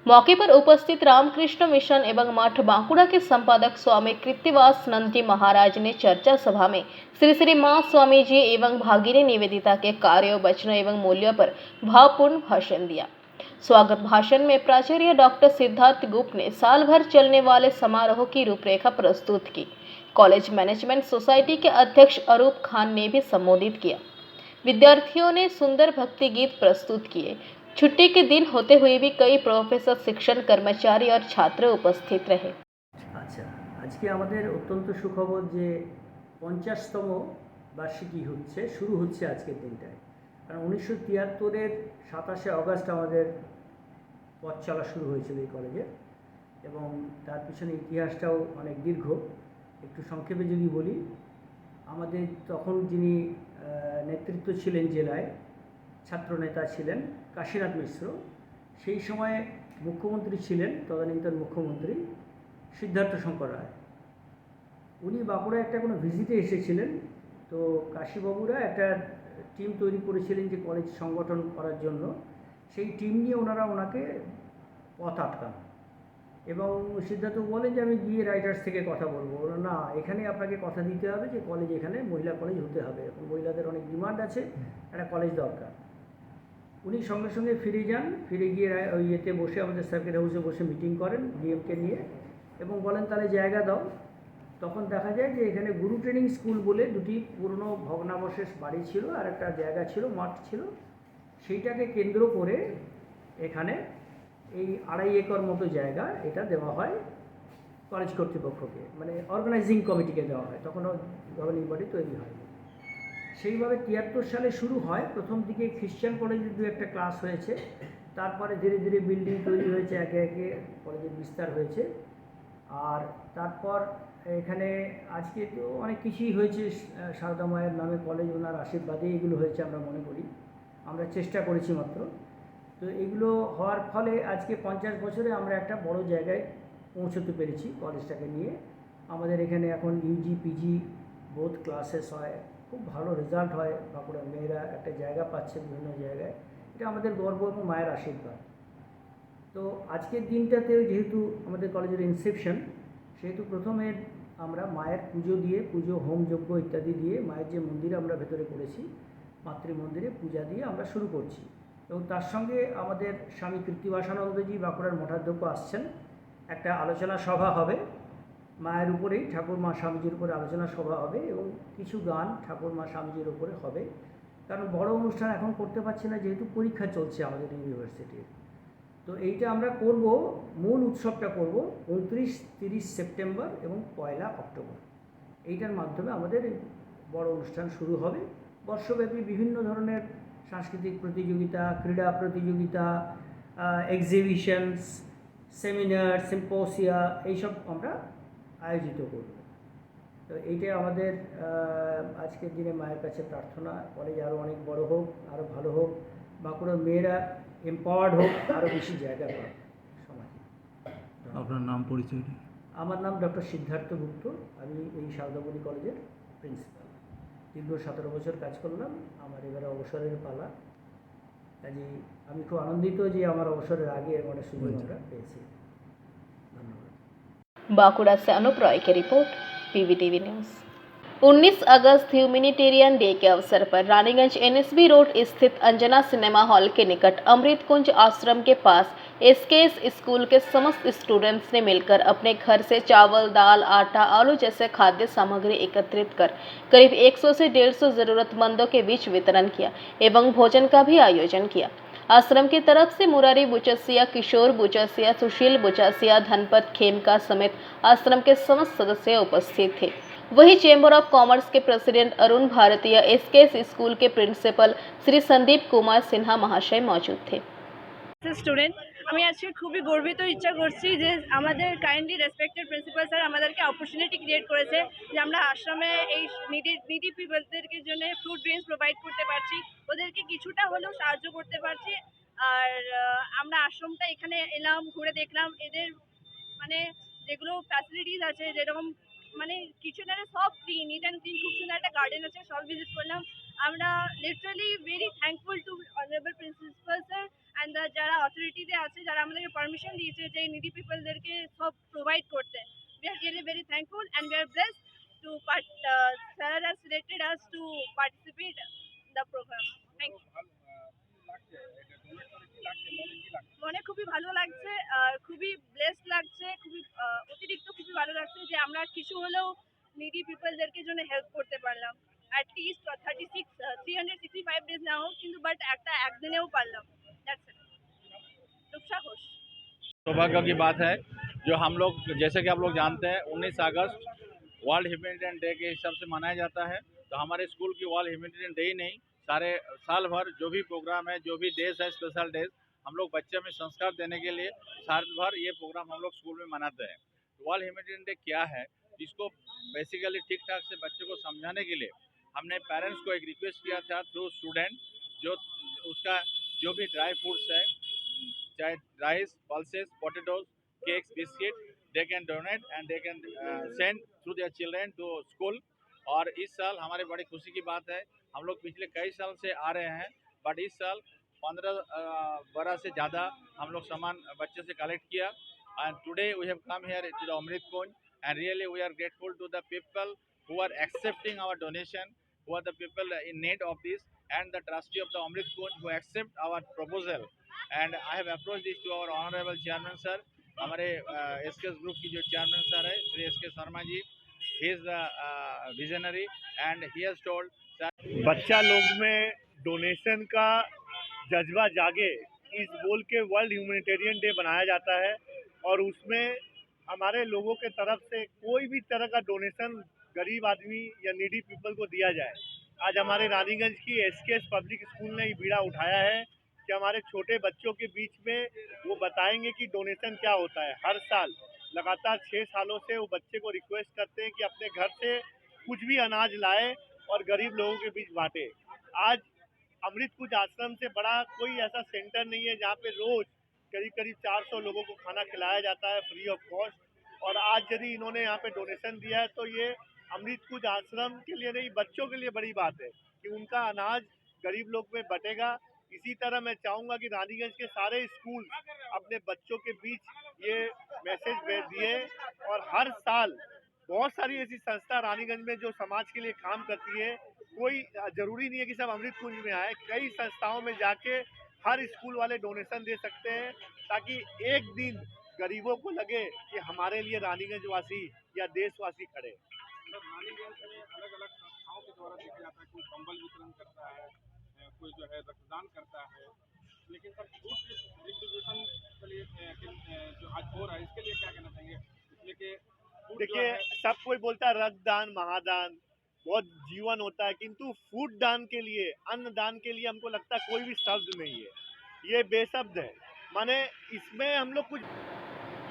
मौके पर उपस्थित रामकृष्ण मिशन एवं मठ बांकुड़ा के संपादक स्वामी कृत्यवास नंद जी महाराज ने चर्चा सभा में श्री मां स्वामी जी एवं भागिनी निवेदिता के कार्यों, वचनों एवं मूल्यों पर भावपूर्ण भाषण दिया। स्वागत भाषण में प्राचार्य डॉक्टर सिद्धार्थ गुप्त ने साल भर चलने वाले समारोह की रूपरेखा प्रस्तुत की। कॉलेज मैनेजमेंट सोसाइटी के अध्यक्ष अरूप खान ने भी संबोधित किया। विद्यार्थियों ने सुंदर भक्ति गीत प्रस्तुत किए। छुट्टी के दिन होते हुए भी कई प्रोफेसर, शिक्षण कर्मचारी और छात्र उपस्थित रहे। আচ্ছা, আজকে আমাদের অত্যন্ত সুখবর যে 50তম বার্ষিকী শুরু হচ্ছে আজকের দিনটায়। কারণ 1973-এর 27শে আগস্ট আমাদের পথ চলা শুরু হয়েছিল এই কলেজে এবং তার পিছনে ইতিহাসটাও অনেক দীর্ঘ। একটু সংক্ষেপে যদি বলি, আমাদের তখন যিনি নেতৃত্ব ছিলেন জেলায়, ছাত্রনেতা ছিলেন কাশীনাথ মিশ্র, সেই সময়ে মুখ্যমন্ত্রী ছিলেন তদানীন্তন মুখ্যমন্ত্রী সিদ্ধার্থ শঙ্কর রায়। উনি বাঁকুড়ায় একটা কোনো ভিজিটে এসেছিলেন, তো কাশীবাবুরা একটা টিম তৈরি করেছিলেন যে কলেজ সংগঠন করার জন্য। সেই টিম নিয়ে ওনাকে পথ আটকান এবং সিদ্ধার্থ বলেন যে আমি গিয়ে রাইটার্স থেকে কথা বলবো। ওরা না, এখানে আপনাকে কথা দিতে হবে যে কলেজ এখানে মহিলা কলেজ হতে হবে, এখন মহিলাদের অনেক ডিমান্ড আছে, একটা কলেজ দরকার। উনি সঙ্গে সঙ্গে ফিরে যান, ফিরে গিয়ে ওই ইয়েতে বসে আমাদের সার্কিট হাউসে বসে মিটিং করেন ডিএমকে নিয়ে এবং বলেন তাহলে জায়গা দাও। তখন দেখা যায় যে এখানে গুরু ট্রেনিং স্কুল বলে দুটি পুরনো ভগ্নাবশেষ বাড়ি ছিল আর একটা জায়গা ছিল, মাঠ ছিল, সেইটাকে কেন্দ্র করে এখানে এই 2.5 একর মতো জায়গা এটা দেওয়া হয় কলেজ কর্তৃপক্ষকে, মানে অর্গানাইজিং কমিটিকে দেওয়া হয়। তখনও গভর্নিং বডি তৈরি হয়নি। সেইভাবে 73 সালে শুরু হয়। প্রথম দিকে খ্রিশ্চান কলেজের 2-1টা ক্লাস হয়েছে, তারপরে ধীরে ধীরে বিল্ডিং তৈরি হয়েছে, একে একে কলেজের বিস্তার হয়েছে। আর তারপর এখানে আজকে তো অনেক কিছুই হয়েছে। সারদা মায়ের নামে কলেজ, ওনার আশীর্বাদে এগুলো হয়েছে আমরা মনে করি, আমরা চেষ্টা করেছি মাত্র। তো এগুলো হওয়ার ফলে আজকে 50 বছরে আমরা একটা বড় জায়গায় পৌঁছতে পেরেছি কলেজটাকে নিয়ে। আমাদের এখানে এখন ইউজি পিজি বোথ ক্লাসেস হয়, খুব ভালো রেজাল্ট হয়। বাঁকুড়ার মেয়েরা একটা জায়গা পাচ্ছে বিভিন্ন জায়গায়, এটা আমাদের গর্ব এবং মায়ের আশীর্বাদ। তো আজকের দিনটাতে যেহেতু আমাদের কলেজের ইনসেপশন, সেহেতু প্রথমে আমরা মায়ের পুজো দিয়ে, পুজো হোম যজ্ঞ ইত্যাদি দিয়ে, মায়ের যে মন্দির আমরা ভেতরে করেছি মাতৃ মন্দিরে পূজা দিয়ে আমরা শুরু করছি। এবং তার সঙ্গে আমাদের স্বামী কৃত্তিবাসানন্দজি বাঁকুড়ার মঠাধ্যক্ষ আসছেন, একটা আলোচনা সভা হবে মায়ের উপরেই ঠাকুর মা স্বামীজির উপরে আলোচনা সভা হবে এবং কিছু গান ঠাকুর মা স্বামীজির উপরে হবে, কারণ বড় অনুষ্ঠান এখন করতে পারছি না যেহেতু পরীক্ষা চলছে আমাদের ইউনিভার্সিটির। তো এইটা আমরা করব, মূল উৎসবটা করব 29-30 সেপ্টেম্বর এবং 1 অক্টোবর। এইটার মাধ্যমে আমাদের বড় অনুষ্ঠান শুরু হবে। বর্ষব্যাপী বিভিন্ন ধরনের সাংস্কৃতিক প্রতিযোগিতা, ক্রীড়া প্রতিযোগিতা, এক্সিবিশনস, সেমিনার, সিম্পোসিয়া এইসব আমরা আয়োজিত করব। তো এইটাই আমাদের আজকের দিনে মায়ের কাছে প্রার্থনা, কলেজ আরও অনেক বড় হোক, আরও ভালো হোক, বাঁকুড়ার মেয়েরা এম্পাওয়ার্ড হোক, আরও বেশি জায়গা পাক সমাজে। আপনার নাম পরিচয়? আমার নাম ডক্টর সিদ্ধার্থ গুপ্ত, আমি এই সারদামণি কলেজের প্রিন্সিপাল। দীর্ঘ 17 বছর কাজ করলাম, আমার এবারে অবসরের পালা। কাজে আমি খুব আনন্দিত যে আমার অবসরের আগে এমন একটা সুযোগ আমরা পেয়েছি। ধন্যবাদ। बांकुड़ा से अनुप रॉय की रिपोर्ट, पीवीटीवी न्यूज़। 19 अगस्त ह्यूमैनिटेरियन डे के अवसर पर रानीगंज एनएसबी रोड स्थित अंजना सिनेमा हॉल के निकट अमृत कुंज आश्रम के पास एसकेएस स्कूल के समस्त स्टूडेंट्स ने मिलकर अपने घर से चावल, दाल, आटा, आलू जैसे खाद्य सामग्री एकत्रित कर करीब 100 से 150 जरूरतमंदों के बीच वितरण किया एवं भोजन का भी आयोजन किया। आश्रम की तरफ से मुरारी बुचसिया, किशोर बुचसिया, सुशील बुचसिया, धनपत खेमका समेत आश्रम के समस्त सदस्य उपस्थित थे। वहीं चेंबर ऑफ कॉमर्स के प्रेसिडेंट अरुण भारतीय, एसकेएस स्कूल के प्रिंसिपल श्री संदीप कुमार सिन्हा महाशय मौजूद थे। স্টুডেন্ট আমি আজকে খুবই গর্বিত ইচ্ছা করছি যে আমাদের কাইন্ডলি রেসপেক্টেড প্রিন্সিপাল স্যার আমাদেরকে অপরচুনিটি ক্রিয়েট করেছে যে আমরা আশ্রমে এই নিডি পিপলদেরকে জন্য ফুড ড্রিঙ্কস প্রোভাইড করতে পারছি, ওদেরকে কিছুটা হলেও সাহায্য করতে পারছি। আর আমরা আশ্রমটা এখানে এলাম, ঘুরে দেখলাম এদের মানে যেগুলো ফ্যাসিলিটিস আছে, যেরকম মানে কিচেনের সব ক্লিন, নিট অ্যান্ড ক্লিন, খুব সুন্দর একটা গার্ডেন আছে, সব ভিজিট করলাম। আমরা literally very thankful to honourable principal sir and যারা অথরিটিতে আছে, যারা আমাদেরকে পারমিশন দিয়েছে যে নিডি পিপলদেরকে সব প্রোভাইড করতে। We are really very thankful and we are blessed to sir has selected us to participate the program. Thank you. মনে খুবই ভালো লাগছে আর খুবই ব্লেসড লাগছে, খুবই অতিরিক্ত খুবই ভালো লাগছে যে আমরা কিছু হলেও নিডি পিপলদেরকে জন্য হেল্প করতে পারলাম। অ্যাটলিস্ট 365 ডেজ না হোক, কিন্তু বাট একদিনেও পারলাম। रूपसा घोष। सौभाग्य की बात है जो हम लोग, जैसे कि आप लोग जानते हैं, 19 अगस्त वर्ल्ड ह्यूमैनिटेरियन डे के हिसाब से मनाया जाता है। तो हमारे स्कूल की वर्ल्ड ह्यूमैनिटेरियन डे ही नहीं, सारे साल भर जो भी प्रोग्राम है, जो भी डेज है, स्पेशल डेज, हम लोग बच्चे में संस्कार देने के लिए साल भर ये प्रोग्राम हम लोग स्कूल में मनाते हैं। वर्ल्ड ह्यूमैनिटेरियन डे क्या है, इसको बेसिकली ठीक ठाक से बच्चों को समझाने के लिए हमने पेरेंट्स को एक रिक्वेस्ट किया था थ्रू स्टूडेंट, जो उसका जो भी ड्राई फ्रूट्स है, चाहे rice, pulses, potatoes, cakes, biscuit, they can donate and they can send through their children to school. और इस साल हमारे बड़ी खुशी की बात है, हम लोग पिछले कई साल से आ रहे हैं, बट इस साल 15 बरस से ज़्यादा हम लोग सामान बच्चे से कलेक्ट किया। And today we have come here to the Amrit Kunj and really we are grateful to the people who are accepting our donation, who are the people in need of this, and the trustee of the Amrit Kunj who accept our proposal. And I have approached this to our honorable chairman sir, हमारे एसकेएस ग्रुप की जो चेयरमैन सर है Shri SK Sharma ji, he is the visionary and he has told that बच्चा लोग में डोनेशन का जज्बा जागे, इस बोल के वर्ल्ड ह्यूमैनिटेरियन डे बनाया जाता है। और उसमें हमारे लोगों के तरफ से कोई भी तरह का डोनेशन गरीब आदमी या नीडी पीपल को दिया जाए। आज हमारे रानीगंज की एसकेएस पब्लिक स्कूल ने ये बीड़ा उठाया है कि हमारे छोटे बच्चों के बीच में वो बताएंगे कि डोनेशन क्या होता है। हर साल लगातार 6 सालों से वो बच्चे को रिक्वेस्ट करते हैं कि अपने घर से कुछ भी अनाज लाए और गरीब लोगों के बीच बांटे। आज अमृत कुंज आश्रम से बड़ा कोई ऐसा सेंटर नहीं है जहाँ पे रोज़ करीब 400 लोगों को खाना खिलाया जाता है फ्री ऑफ कॉस्ट। और आज यदि इन्होंने यहाँ पे डोनेशन दिया है तो ये अमृत कुंज आश्रम के लिए नहीं, बच्चों के लिए बड़ी बात है कि उनका अनाज गरीब लोग में बटेगा। इसी तरह मैं चाहूँगा कि रानीगंज के सारे स्कूल अपने बच्चों के बीच ये मैसेज भेज दिए। और हर साल बहुत सारी ऐसी संस्था रानीगंज में जो समाज के लिए काम करती है, कोई ज़रूरी नहीं है कि सब अमृत कुंज में आए, कई संस्थाओं में जाके हर स्कूल वाले डोनेशन दे सकते हैं, ताकि एक दिन गरीबों को लगे कि हमारे लिए रानीगंज वासी या देशवासी खड़े हैं। रानीगंज में अलग अलग संस्थाओं के द्वारा देखा जाता है, कोई कंबल वितरण करता है, कोई जो है रक्तदान करता है, लेकिन सर फूड डिस्ट्रीब्यूशन के लिए जो आज हो रहा है इसके लिए क्या कहना चाहेंगे? इसलिए कि देखिए, सब कोई बोलता है रक्तदान महादान बहुत जीवन होता है, किंतु फूड दान के लिए, अन्न दान के लिए हमको लगता है कोई भी शब्द नहीं है, ये बेशब्द है। माने इसमें हम लोग कुछ।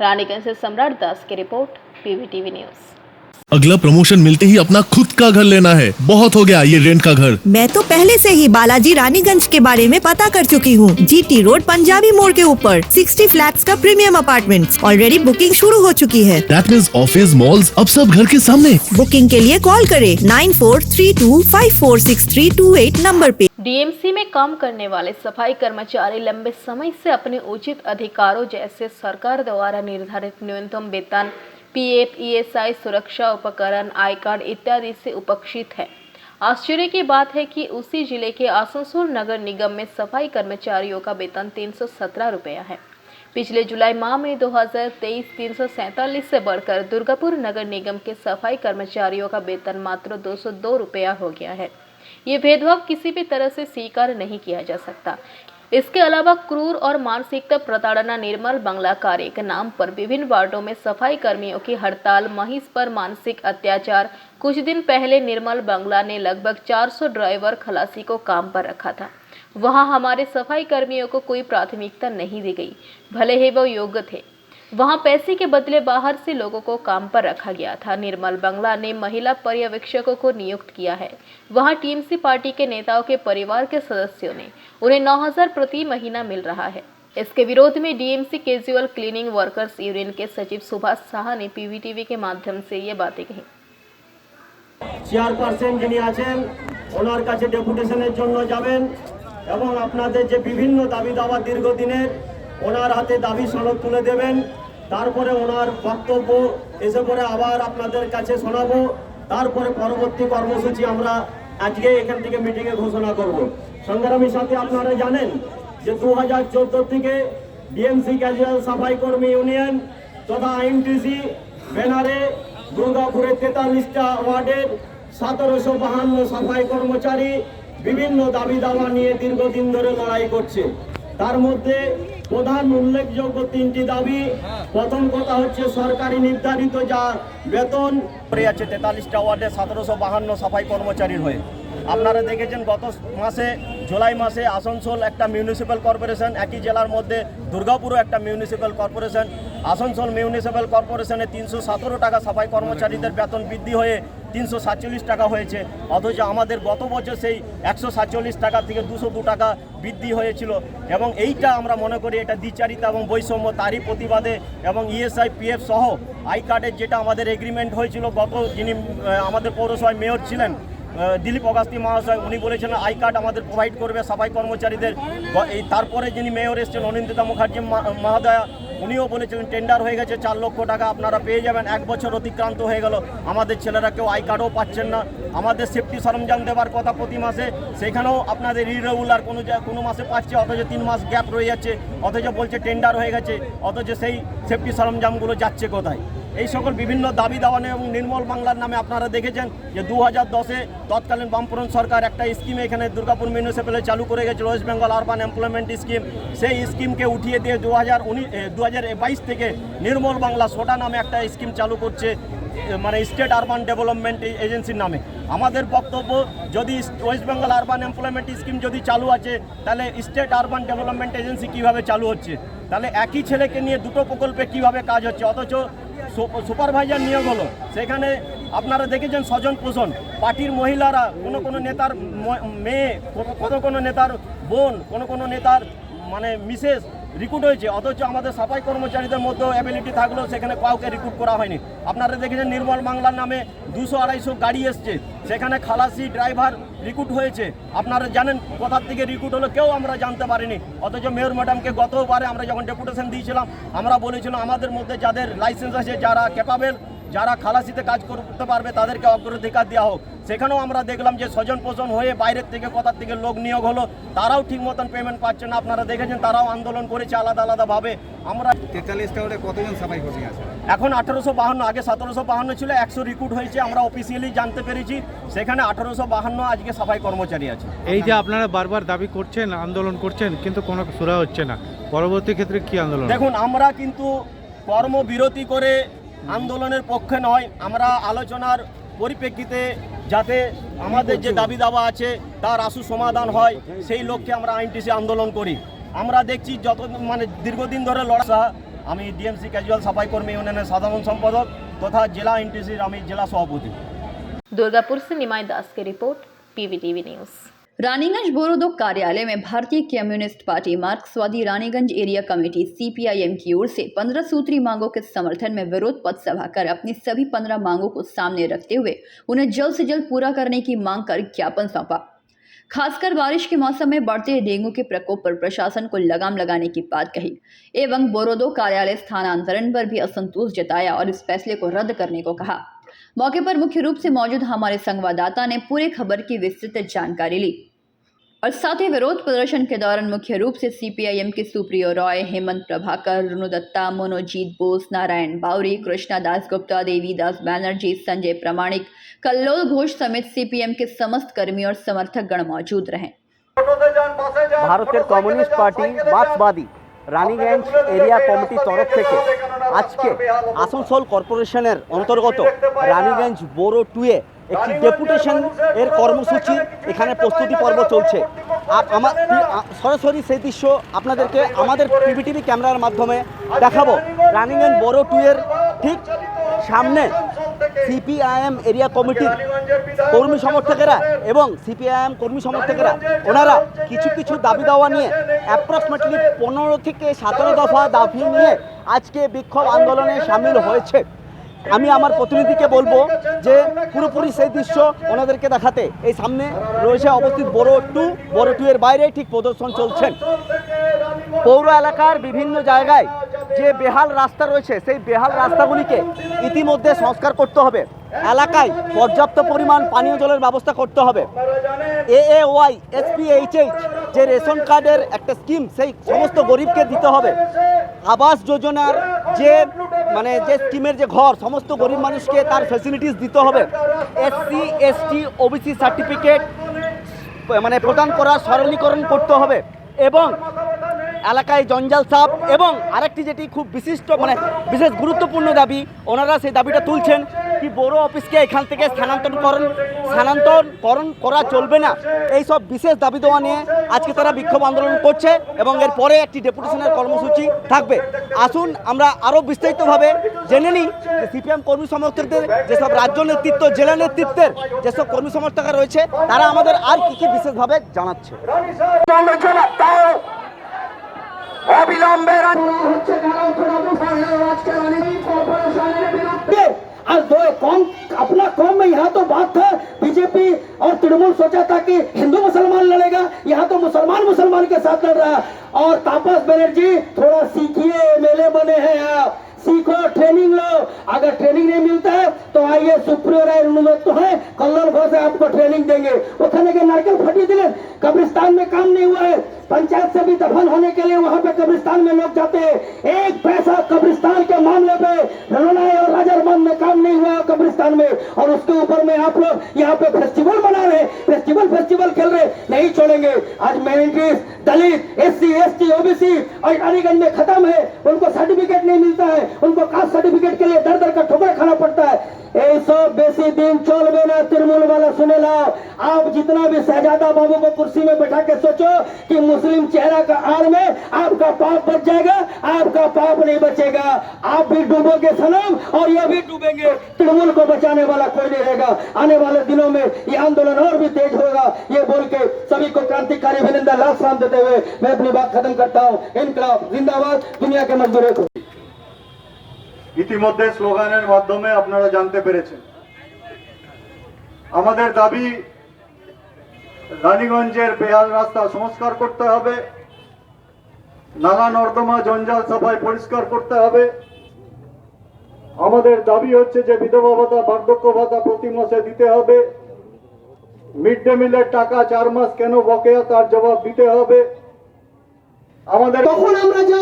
रानीगंज से सम्राट दास की रिपोर्ट, PVTV न्यूज। अगला प्रमोशन मिलते ही अपना खुद का घर लेना है, बहुत हो गया ये रेंट का घर। मैं तो पहले से ही बालाजी रानीगंज के बारे में पता कर चुकी हूँ। GT रोड पंजाबी मोड़ के ऊपर 60 फ्लैट्स का प्रीमियम अपार्टमेंट्स ऑलरेडी बुकिंग शुरू हो चुकी है। दैट मींस ऑफिस मॉल्स अब सब घर के सामने। बुकिंग के लिए कॉल करें 9432546328 नंबर पे। DMC में काम करने वाले सफाई कर्मचारी लंबे समय से अपने उचित अधिकारों जैसे सरकार द्वारा निर्धारित न्यूनतम वेतन, PF, ESI, सुरक्षा उपकरण, आई कार्ड इत्यादि से उपक्षित है। आश्चर्य की बात है कि उसी जिले के आसनसोल नगर निगम में सफाई कर्मचारियों का वेतन 317 रुपया है। पिछले जुलाई माह में 2023 347 से बढ़कर दुर्गापुर नगर निगम के सफाई कर्मचारियों का वेतन मात्र 202 रुपया हो गया है। ये भेदभाव किसी भी तरह से स्वीकार नहीं किया जा सकता। इसके अलावा क्रूर और मानसिकता प्रताड़ना निर्मल बांग्ला कार्य के नाम पर विभिन्न वार्डों में सफाई कर्मियों की हड़ताल, महिष पर मानसिक अत्याचार। कुछ दिन पहले निर्मल बांग्ला ने लगभग 400 ड्राइवर खलासी को काम पर रखा था। वहां हमारे सफाई कर्मियों को कोई प्राथमिकता नहीं दी गई, भले ही वो योग्य थे। वहां पैसे के बदले बाहर से लोगों को काम पर रखा गया था। निर्मल बांग्ला ने महिला पर्यवेक्षकों को नियुक्त किया है। वहां TMC पार्टी के नेताओं के परिवार के सदस्यों ने उन्हें 9,000 प्रति महीना मिल रहा है। इसके विरोध में DMC casual cleaning workers union के सचिव सुभाष साहा ने PVTV के माध्यम से ये बातें कही। চেয়ারপারসন যিনি আছেন ওনার কাছে ডেপুটেশনের জন্য যাবেন এবং আপনাদের যে বিভিন্ন দাবি দাওয়া দীর্ঘদিনের ওনার হাতে দাবি সনদ তুলে দেবেন। তারপরে ওনার বক্তব্য এসে পরে আবার আপনাদের কাছে শোনাবো। তারপরে পরবর্তী কর্মসূচি আমরা আজকে এখান থেকে মিটিংয়ে ঘোষণা করব। সংগ্রামী সাথে আপনারা জানেন যে 2014 থেকে DMC ক্যাজুয়াল সাফাই কর্মী ইউনিয়ন তথা IMTC ব্যানারে দুর্গাপুরের 43টা ওয়ার্ডের 1752 সাফাই কর্মচারী বিভিন্ন দাবি দাওয়া নিয়ে দীর্ঘদিন ধরে লড়াই করছে। তার মধ্যে প্রধান উল্লেখযোগ্য 3টি দাবি। প্রথম কথা হচ্ছে সরকারি নির্ধারিত যা বেতন পড়ে আছে 43টা ওয়ার্ডে 1752 সাফাই কর্মচারীর হয়ে। আপনারা দেখেছেন গত মাসে জুলাই মাসে আসানসোল একটা মিউনিসিপ্যাল কর্পোরেশন, একই জেলার মধ্যে দুর্গাপুরও একটা মিউনিসিপ্যাল কর্পোরেশন। আসানসোল মিউনিসিপ্যাল কর্পোরেশনে 317 টাকা সাফাই কর্মচারীদের বেতন বৃদ্ধি হয়ে 347 টাকা হয়েছে, অথচ আমাদের গত বছর সেই 147 টাকা থেকে 202 টাকা বৃদ্ধি হয়েছিল। এবং এইটা আমরা মনে করি এটা দ্বিচারিতা এবং বৈষম্য, তারই প্রতিবাদে এবং ESI PF সহ আই কার্ডের যেটা আমাদের এগ্রিমেন্ট হয়েছিল, গত যিনি আমাদের পৌরসভায় মেয়র ছিলেন দিলীপ অগাস্তি মহাশয়, উনি বলেছেন আই কার্ড আমাদের প্রোভাইড করবে সাফাই কর্মচারীদের। এই তারপরে যিনি মেয়র এসেছেন অনিন্দিতা মুখার্জি মহোদয়া, উনিও বলেছিলেন টেন্ডার হয়ে গেছে 4 লক্ষ টাকা আপনারা পেয়ে যাবেন। 1 বছর অতিক্রান্ত হয়ে গেল, আমাদের ছেলেরা কেউ আই কার্ডও পাচ্ছেন না। আমাদের সেফটি সরঞ্জাম দেওয়ার কথা প্রতি মাসে, সেখানেও আপনাদের ইরেগুলার কোনো মাসে পাচ্ছে, অথচ 3 মাস গ্যাপ রয়ে যাচ্ছে, অথচ বলছে টেন্ডার হয়ে গেছে, অথচ সেই সেফটি সরঞ্জামগুলো যাচ্ছে কোথায়? এই সকল বিভিন্ন দাবি দাওয়া এবং নির্মল বাংলার নামে আপনারা দেখেছেন যে 2010-এ তৎকালীন বামফ্রন্ট সরকার একটা স্কিম এখানে দুর্গাপুর মিউনিসিপ্যালে চালু করে গেছিল, West Bengal urban employment scheme. সেই স্কিমকে উঠিয়ে দিয়ে 2022 থেকে নির্মল বাংলা সোটা নামে একটা স্কিম চালু করছে, মানে স্টেট আরবান ডেভেলপমেন্ট এজেন্সির নামে। আমাদের বক্তব্য, যদি West Bengal urban employment scheme যদি চালু আছে, তাহলে স্টেট আরবান ডেভেলপমেন্ট এজেন্সি কীভাবে চালু হচ্ছে? তাহলে একই ছেলেকে নিয়ে দুটো প্রকল্পে কীভাবে কাজ হচ্ছে? অথচ সুপারভাইজার নিয়োগ হলো, সেখানে আপনারা দেখেছেন স্বজন পোষণ, পার্টির মহিলারা, কোনো নেতার মেয়ে, কোনো নেতার বোন, কোনো নেতার মানে মিসেস রিক্রুট হয়েছে, অথচ আমাদের সাফাই কর্মচারীদের মধ্যেও অ্যাবিলিটি থাকলেও সেখানে কাউকে রিক্রুট করা হয়নি। আপনারা দেখেছেন নির্মল বাংলার নামে 200-250 গাড়ি এসছে, সেখানে খালাসি ড্রাইভার রিক্রুট হয়েছে। আপনারা জানেন কোথার থেকে রিক্রুট হলো কেউ আমরা জানতে পারিনি, অথচ মেয়র ম্যাডামকে গতবারে আমরা যখন ডেপুটেশন দিয়েছিলাম আমরা বলেছিলাম আমাদের মধ্যে যাদের লাইসেন্স আছে, যারা ক্যাপাবেল যারা খালাসিতে কাজ করতে পারবে তাদেরকে অগ্রাধিকার দেওয়া হোক। সেখানেও আমরা দেখলাম যে স্বজন পোষণ হয়ে বাইরের থেকে কোথার থেকে লোক নিয়োগ হলো, তারাও ঠিক মতন পেমেন্ট পাচ্ছে না। আপনারা দেখেছেন তারাও আন্দোলন করেছে আলাদা আলাদাভাবে। আমরা 43টা ওটা কতজন সাফাই কর্মী আছে? এখন 1852, আগে 1752 ছিল, 100 রিক্রুট হয়েছে। আমরা অফিসিয়ালি জানতে পেরেছি সেখানে 1852 আজকে সাফাই কর্মচারী আছে। এই যে আপনারা বারবার দাবি করছেন, আন্দোলন করছেন, কিন্তু কোনো সুরা হচ্ছে না, পরবর্তী ক্ষেত্রে কি আন্দোলন? দেখুন, আমরা কিন্তু কর্মবিরতি করে আন্দোলনের পক্ষে নয়, আমরা আলোচনার পরিপ্রেক্ষিতে যাতে আমাদের যে দাবি দাওয়া আছে তার আশু সমাধান হয় সেই লক্ষ্যে আমরা আইনটিসি আন্দোলন করি। আমরা দেখছি যত দীর্ঘদিন ধরে লড়া। আমি ডিএমসি ক্যাজুয়াল সাফাই কর্মী ইউনিয়নের সাধারণ সম্পাদক তথা জেলা আইনটিসির আমি জেলা সভাপতি। दुर्गापुर से निमाई दास की रिपोर्ट, PVTV न्यूज़। रानीगंज बोरोदो कार्यालय में भारतीय कम्युनिस्ट पार्टी मार्क्सवादी रानीगंज एरिया कमेटी CPIM की ओर से 15 सूत्री मांगों के समर्थन में विरोध पथ सभा कर अपनी सभी 15 मांगों को सामने रखते हुए उन्हें जल्द से जल्द पूरा करने की मांग कर ज्ञापन सौंपा। खासकर बारिश के मौसम में बढ़ते डेंगू के प्रकोप पर प्रशासन को लगाम लगाने की बात कही एवं बोरोदो कार्यालय स्थानांतरण पर भी असंतोष जताया और इस फैसले को रद्द करने को कहा। मौके पर मुख्य रूप से मौजूद हमारे संवाददाता ने पूरे खबर की विस्तृत जानकारी ली और साथ ही विरोध प्रदर्शन के दौरान मुख्य रूप से CPIM के सुप्रियो रॉय, हेमंत प्रभाकर, रुनु दत्ता, मनोजीत बोस, नारायण बावरी, कृष्णा दास गुप्ता, देवीदास बैनर्जी, संजय प्रमाणिक, कल्लोल घोष समेत CPM के समस्त कर्मी और समर्थक गण मौजूद रहे। ভারতের কমিউনিস্ট পার্টি মার্ক্সবাদী রানীগঞ্জ এরিয়া কমিটির তরফ থেকে আজকে আসানসোল কর্পোরেশনের অন্তর্গত রানীগঞ্জ বোরো 2-এ একটি ডেপুটেশন এর কর্মসূচি এখানে প্রস্তুতি পর্ব চলছে। আমার সরাসরি সেই দৃশ্য আপনাদেরকে আমাদের PVTV ক্যামেরার মাধ্যমে দেখাবো। রানীগঞ্জ বোরো 2-এর ঠিক সামনে CPIM এরিয়া কমিটির কর্মী সমর্থকেরা এবং CPIM কর্মী সমর্থকেরা ওনারা কিছু কিছু দাবি দাওয়া নিয়ে অ্যাপ্রক্সিমেটলি 15 থেকে 17 দফা দাবি নিয়ে আজকে বিক্ষোভ আন্দোলনে সামিল হয়েছে। আমি আমার প্রতিনিধিকে বলবো যে পুরোপুরি সেই দৃশ্য ওনাদেরকে দেখাতে। এই সামনে রয়েছে অবস্থিত বোরো 2 এর বাইরে ঠিক প্রদর্শন চলছেন। পৌর এলাকার বিভিন্ন জায়গায় যে বেহাল রাস্তা রয়েছে সেই বেহাল রাস্তাগুলিকে ইতিমধ্যে সংস্কার করতে হবে। এলাকায় পর্যাপ্ত পরিমাণ পানীয় জলের ব্যবস্থা করতে হবে। AAY SPHH যে রেশন কার্ডের একটা স্কিম সেই সমস্ত গরিবকে দিতে হবে। আবাস যোজনার যে যে স্কিমের যে ঘর সমস্ত গরিব মানুষকে তার ফ্যাসিলিটিস দিতে হবে। SC ST OBC সার্টিফিকেট প্রদান করার সরলীকরণ করতে হবে এবং এলাকায় জঞ্জাল সাফ এবং আরেকটি যেটি খুব বিশেষ গুরুত্বপূর্ণ দাবি ওনারা সেই দাবিটা তুলছেন কি বড় অফিসকে এখান থেকে স্থানান্তরকরণ করা চলবে না। এই সব বিশেষ দাবি দেওয়া নিয়ে আজকে তারা বিক্ষোভ আন্দোলন করছে এবং এরপরে একটি ডেপুটেশনের কর্মসূচি থাকবে। আসুন আমরা আরও বিস্তারিতভাবে জেনে নিই যে CPIM কর্মী সমর্থকদের যেসব রাজ্য নেতৃত্ব, জেলা নেতৃত্বের যেসব কর্মী সমর্থকরা রয়েছে তারা আমাদের আর কি বিশেষভাবে জানাচ্ছে। आज दो कौन अपना कौम में यहाँ तो बात था बीजेपी और तृणमूल सोचा था कि हिंदू मुसलमान लड़ेगा, यहाँ तो मुसलमान के साथ लड़ रहा है। और तापस बनर्जी थोड़ा सीखिए, मेले बने हैं आप सीखो, ट्रेनिंग लो। अगर ट्रेनिंग नहीं मिलता है तो आइए सुप्रियो राय तो है कल्लोल घोष आपको ट्रेनिंग देंगे। वो खाने के नारकेल फटी दिले कब्रिस्तान में काम नहीं हुआ है। पंचायत से भी दफन होने के लिए वहाँ पे कब्रिस्तान में लोग जाते हैं। एक पैसा कब्रिस्तान के मामले पे रनोनाई और राजरमंद में काम नहीं हुआ कब्रिस्तान में। और उसके ऊपर में आप लोग यहाँ पे फेस्टिवल मना रहे, फेस्टिवल खेल रहे, नहीं छोड़ेंगे। आज माइनॉरिटीज, दलित, SC ST OBC और रानीगंज में खत्म है, उनको सर्टिफिकेट नहीं मिलता है, उनको कास्ट सर्टिफिकेट के लिए दर का ठोकर खाना पड़ता है। ऐसा बेसी दिन चलबे ना तृणमूल वाला सुने ला। आप जितना भी शहजादा बाबू को कुर्सी में बैठा के सोचो कि मुस्लिम चेहरा का आड़ में आपका पाप बच जाएगा, आपका पाप नहीं बचेगा। आप भी डूबोगे सनम और ये भी डूबेंगे। तृणमूल को बचाने वाला कोई नहीं रहेगा। आने वाले दिनों में ये आंदोलन और भी तेज होगा। ये बोल के सभी को क्रांतिकारी अभिनंदन लाख सलाम देते हुए मैं अपनी बात खत्म करता हूँ। इनकलाब जिंदाबाद, दुनिया के मजदूरों को। ইতিমধ্যে স্লোগানের মাধ্যমে আপনারা জানতে পেরেছেন আমাদের দাবি রানীগঞ্জের বেহাল রাস্তা সংস্কার করতে হবে, নালা নর্দমা জঞ্জাল সাফাই পরিষ্কার করতে হবে, আমাদের দাবি হচ্ছে যে বিধবা ভাতা বার্ধক্য ভাতা প্রতি মাসে দিতে হবে। মিড ডে মিলের টাকা 4 মাস কেন বকেয়া তার জবাব দিতে হবে। আমাদের তখন আমরা যা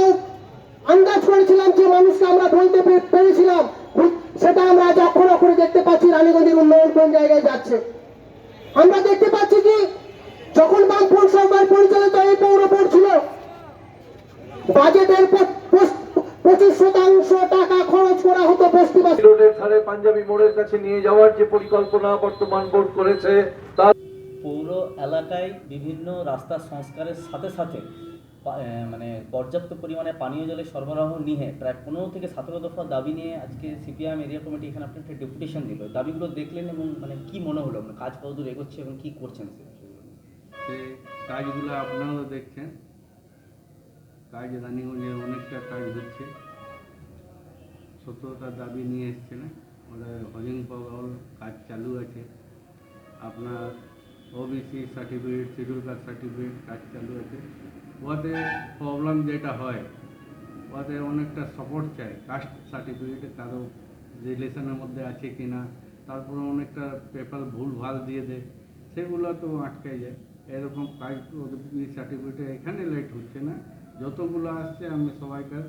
আন্দাজ করেছিলাম, যে মানুষকে আমরা বলতে পেরেছিলাম, সেটা আমরা আজ অক্ষর অক্ষরে দেখতে পাচ্ছি রানীগঞ্জের উন্নয়ন কোন জায়গায় যাচ্ছে। আমরা দেখতে পাচ্ছি কি যখন বামফ্রন্ট সরকার পরিচালিত এই পৌর বোর্ড ছিল, বাজেটের 25% টাকা খরচ করা হতো বস্তিবাসী রোডের ধারে পাঞ্জাবি মোড়ের কাছে নিয়ে যাওয়ার যে পরিকল্পনা বর্তমান বোর্ড করেছে তার পৌর এলাকায় বিভিন্ন রাস্তা সংস্কারের সাথে সাথে মানে পর্যাপ্ত পরিমাণে পানীয় জলের সরবরাহ নিয়ে প্রায় 15 থেকে 17 দফা দাবি নিয়ে আজকে সিপিআইএম এরিয়া কমিটি এখানে আপনি একটা ডেপুটেশন দিল। দাবিগুলো দেখলেন এবং মানে কি মনে হলো, মানে কাজ কতদূর এগোচ্ছে এবং কি করছেন সেই কাজগুলো আপনারাও দেখছেন। কাজ রানীগঞ্জের অনেকটা কাজ হচ্ছে। 17টা দাবি নিয়ে এসছেন, ওদের হরিং পাওয়ার কাজ চালু আছে। আপনার OBC certificate, schedule caste certificate কাজ চালু আছে। ওতে প্রবলেম যেটা হয়, ওতে অনেকটা সাপোর্ট চাই। কাস্ট সার্টিফিকেটে কারো রিলেশনের মধ্যে আছে কি না, তারপরে অনেকটা পেপার ভুল ভাল দিয়ে দেয়, সেগুলো তো আটকে যায়। এরকম কাজ সার্টিফিকেটে এখানে লেট হচ্ছে না, যতগুলো আসছে আমি সবাইকার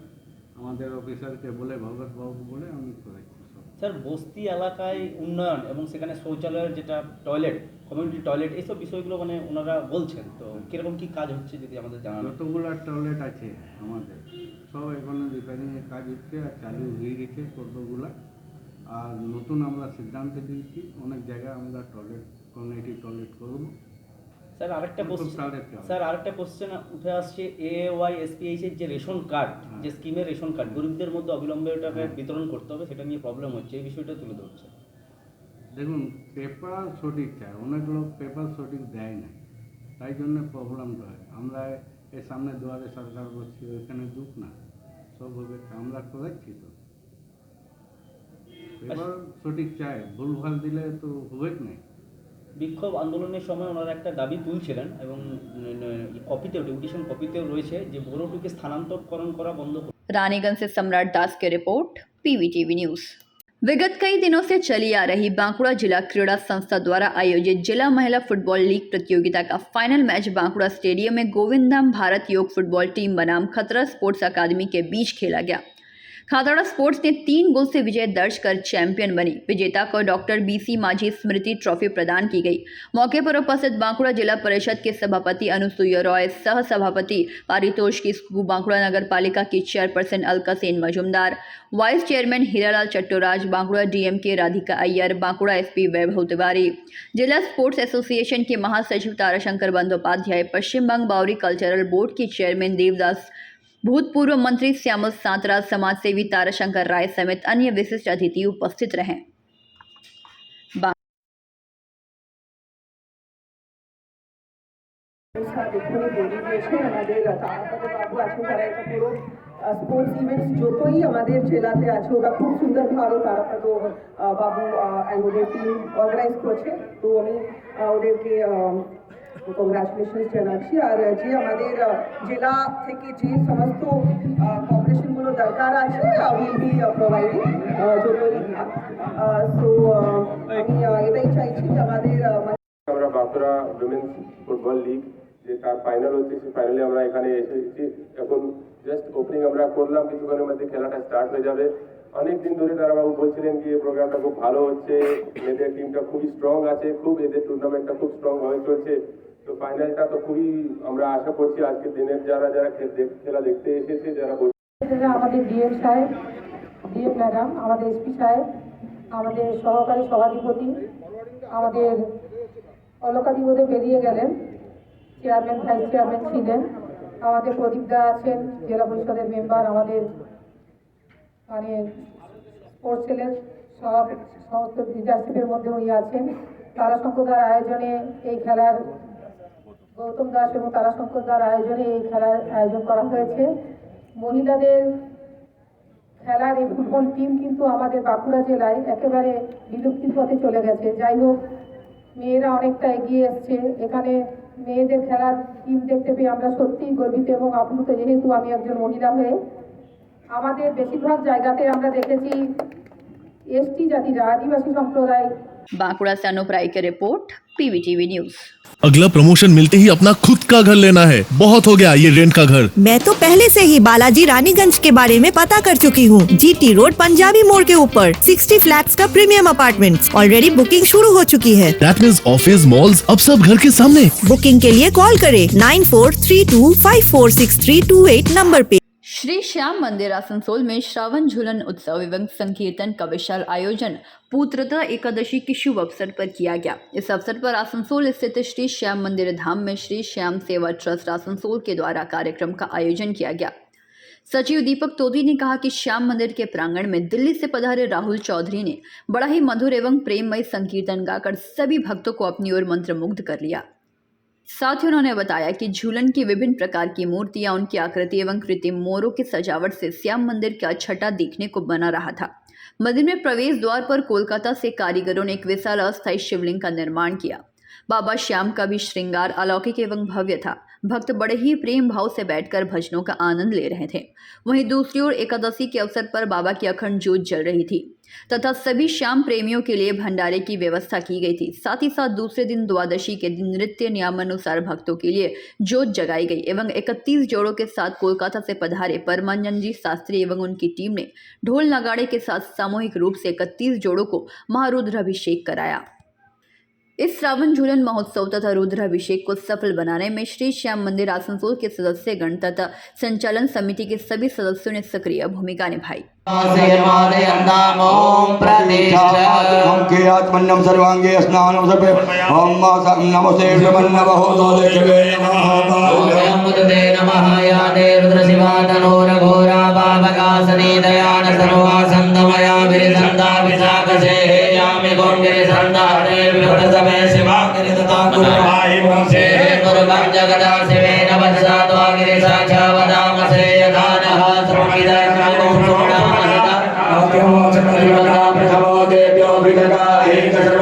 আমাদের অফিসারকে বলে, ভগৎবাবু বলে আমি করেছি। স্যার, বস্তি এলাকায় উন্নয়ন এবং সেখানে শৌচালয়ের যেটা টয়লেট, কমিউনিটি টয়লেট, এইসব বিষয়গুলো মানে ওনারা বলছেন, তো কীরকম কী কাজ হচ্ছে যদি আমাদের জানান। যতগুলো টয়লেট আছে আমাদের সব এখনো রিপেয়ারিংয়ের কাজ হচ্ছে আর চালু হয়ে গেছে কতগুলো। আর নতুন আমরা সিদ্ধান্ত দিয়েছি অনেক জায়গায় আমরা টয়লেট, কমিউনিটি টয়লেট করবো। স্যার আরেকটা কোশ্চেন উঠে আসছে, AAY SPH এর যে রেশন কার্ড, যে স্কিমের রেশন কার্ড গরিবদের মধ্যে অবিলম্বে ওটাকে বিতরণ করতে হবে, সেটা নিয়ে প্রবলেম হচ্ছে, এই বিষয়টা তুলে ধরছে। দেখুন, পেপার সঠিক চায়, অনেক লোক পেপার সঠিক দেয় না, তাই জন্য প্রবলেমটা হয়। আমরা এর সামনে দুয়ারে সরকার করছি, ওইখানে দুঃখ না, সব হবে, আমরা করাচ্ছি তো। পেপার সঠিক চায়, ভুলভাল দিলে তো হবে না। বিক্ষোভ আন্দোলনের সময় ওনারা একটা দাবি তুলছিলেন এবং কপিতেও, ডেপুটেশন কপিতেও রয়েছে যে বোরোটুকে স্থাनांतरण করা বন্ধ। रानीगंज से सम्राट दास की रिपोर्ट, PVTV न्यूज़। विगत कई दिनों से चली आ रही बांकुड़ा जिला क्रीड़ा संस्था द्वारा आयोजित जिला महिला फुटबॉल लीग प्रतियोगिता का फाइनल मैच बांकुड़ा स्टेडियम में गोविंदधाम भारत योग फुटबॉल टीम बनाम खतरा स्पोर्ट्स अकादमी के बीच खेला गया। खातड़ा स्पोर्ट्स ने 3 गोल से विजय दर्ज कर चैंपियन बनी। विजेता को डॉक्टर BC माझी स्मृति ट्रॉफी प्रदान की गई। मौके पर उपस्थित बांकुड़ा जिला परिषद के सभापति अनुसुईया रॉय, सह सभापति पारितोष किस्कू, बांकुड़ा नगर पालिका की chairperson Alakasen Majumdar, vice chairman Hiralal Chattoraj, Bankura DMK Radhika Iyer, Bankura SP Vaibhav Tiwari, जिला स्पोर्ट्स एसोसिएशन के महासचिव ताराशंकर बंदोपाध्याय, पश्चिम बंग बावरी कल्चरल बोर्ड के चेयरमैन देवदास, भूतपूर्व मंत्री श्यामल सांतरा, समाजसेवी ताराशंकर राय समेत अन्य विशिष्ट अतिथि उपस्थित रहे। স্পোর্টস ইভেন্টস যতই আমাদের জেলাতে আছে ওটা খুব সুন্দরভাবে তারাপদ বাবু অ্যান্ড ওদের টিম অর্গানাইজ করছে, তো আমি ওদেরকে কংগ্রাচুলেশনস জানাচ্ছি। আর যে আমাদের জেলা থেকে যে সমস্ত কপারেশনগুলো দরকার আছে উইল বি প্রোভাইডিং যতই। সো আমি এটাই চাইছি যে আমাদের আমরা বাঁকুড়া উইমেন্স ফুটবল লিগ যে তার ফাইনাল হচ্ছে, সেই ফাইনালে আমরা এখানে এসেছি। এখন জাস্ট ওপেনিং আমরা করলাম, কিছুক্ষণের মধ্যে খেলাটা স্টার্ট হয়ে যাবে। অনেক দিন ধরে তারাবাবু বলছিলেন যে এই প্রোগ্রামটা খুব ভালো হচ্ছে, মেয়েদের টিমটা খুবই স্ট্রং আছে, খুব এদের টুর্নামেন্টটা খুব স্ট্রং হয়ে চলছে। তো ফাইনালটা তো খুবই আমরা আশা করছি আজকের দিনের যারা যারা খেলা দেখতে এসেছে, যারা আমাদের DM সাহেব, DM ম্যাডাম, আমাদের SP সাহেব, আমাদের সহকারী সভাধিপতি, আমাদের অলকাধিপতি বেরিয়ে গেলেন, চেয়ারম্যান ভাইস চেয়ারম্যান ছিলেন, আমাদের প্রদীপদা আছেন জেলা পরিষদের মেম্বার, আমাদের মানে স্পোর্টস সেলের সমস্ত লিডারশিপের মধ্যে উনি আছেন। তারাশঙ্করদার আয়োজনে এই খেলার, গৌতম দাস এবং তারাশঙ্করদার আয়োজনে এই খেলার আয়োজন করা হয়েছে। মহিলাদের খেলার এই ফুটবল টিম কিন্তু আমাদের বাঁকুড়া জেলায় একেবারে বিলুপ্তির পথে চলে গেছে। যাই হোক, মেয়েরা অনেকটা এগিয়ে এসছে। এখানে মেয়েদের খেলার টিম দেখতে পেয়ে আমরা সত্যিই গর্বিত এবং আপ্লুত, যেহেতু আমি একজন মহিলা হয়ে। আমাদের বেশিরভাগ জায়গাতে আমরা দেখেছি এসটি জাতিরা আদিবাসী সম্প্রদায় बांकुड़ा से अनूप राय की रिपोर्ट, PVTV न्यूज। अगला प्रमोशन मिलते ही अपना खुद का घर लेना है, बहुत हो गया ये रेंट का घर। मैं तो पहले से ही बालाजी रानीगंज के बारे में पता कर चुकी हूँ। GT रोड पंजाबी मोड़ के ऊपर 60 फ्लैट्स का प्रीमियम अपार्टमेंट्स ऑलरेडी बुकिंग शुरू हो चुकी है। दैट मींस ऑफिस मॉल्स अब सब घर के सामने। बुकिंग के लिए कॉल करें 9432546328 नंबर पे। श्री श्याम मंदिर आसनसोल में श्रावण झूलन उत्सव एवं संकीर्तन का विशाल आयोजन पुत्रदा एकादशी के शुभ अवसर पर किया गया। इस अवसर पर आसनसोल स्थित श्री श्याम मंदिर धाम में श्री श्याम सेवा ट्रस्ट आसनसोल के द्वारा कार्यक्रम का आयोजन किया गया। सचिव दीपक तोदी ने कहा कि श्याम मंदिर के प्रांगण में दिल्ली से पधारे राहुल चौधरी ने बड़ा ही मधुर एवं प्रेममय संकीर्तन गाकर सभी भक्तों को अपनी ओर मंत्रमुग्ध कर लिया। साथ ही उन्होंने बताया कि झूलन की विभिन्न प्रकार की मूर्तियां, उनकी आकृति एवं कृत्रिम मोरों की सजावट से श्याम मंदिर का छटा देखने को बना रहा था। मंदिर में प्रवेश द्वार पर कोलकाता से कारीगरों ने एक विशाल अस्थायी शिवलिंग का निर्माण किया। बाबा श्याम का भी श्रृंगार अलौकिक एवं भव्य था। भक्त बड़े ही प्रेम भाव से बैठकर भजनों का आनंद ले रहे थे। वहीं दूसरी ओर एकादशी के अवसर पर बाबा की अखंड ज्योत जल रही थी तथा सभी श्याम प्रेमियों के लिए भंडारे की व्यवस्था की गई थी। साथ ही साथ दूसरे दिन द्वादशी के दिन नृत्य नियमानुसार भक्तों के लिए ज्योत जगाई गई एवं 31 जोड़ों के साथ कोलकाता से पधारे परमानंद जी शास्त्री एवं उनकी टीम ने ढोल नगाड़े के साथ सामूहिक रूप से 31 जोड़ों को महारुद्राभिषेक कराया। इस श्रावण झूलन महोत्सव तथा रुद्राभिषेक को सफल बनाने में श्री श्याम मंदिर आसनसोल के सदस्यगण तथा संचालन समिति के सभी सदस्यों ने सक्रिय भूमिका निभाई। सर्वांगे स्नानं सर्वे ओम नमस्ते नमः यादे रुद्र शिवा तनोर घोरा पावकासनी दयान सर्वा संतमया विरसंदा विशाखसे यामि गोंगे संदारे विरत समय शिवा गिरितता गुरुभाई वंशे गुरुभं जगदा शिवे नवसा द्वागिरे साक्षा वदामसे यदानः श्रोणिदा कामो श्रोणामसदा आत्मो चक्रिवदा प्रथमो देव्यो विगता एक सर्व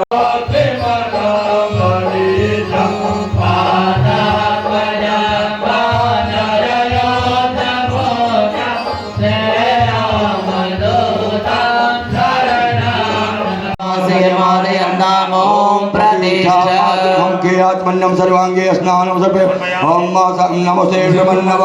आत्मन्यम सर्वांगे स्नानं सर्वे ओम नमस्ते नमः।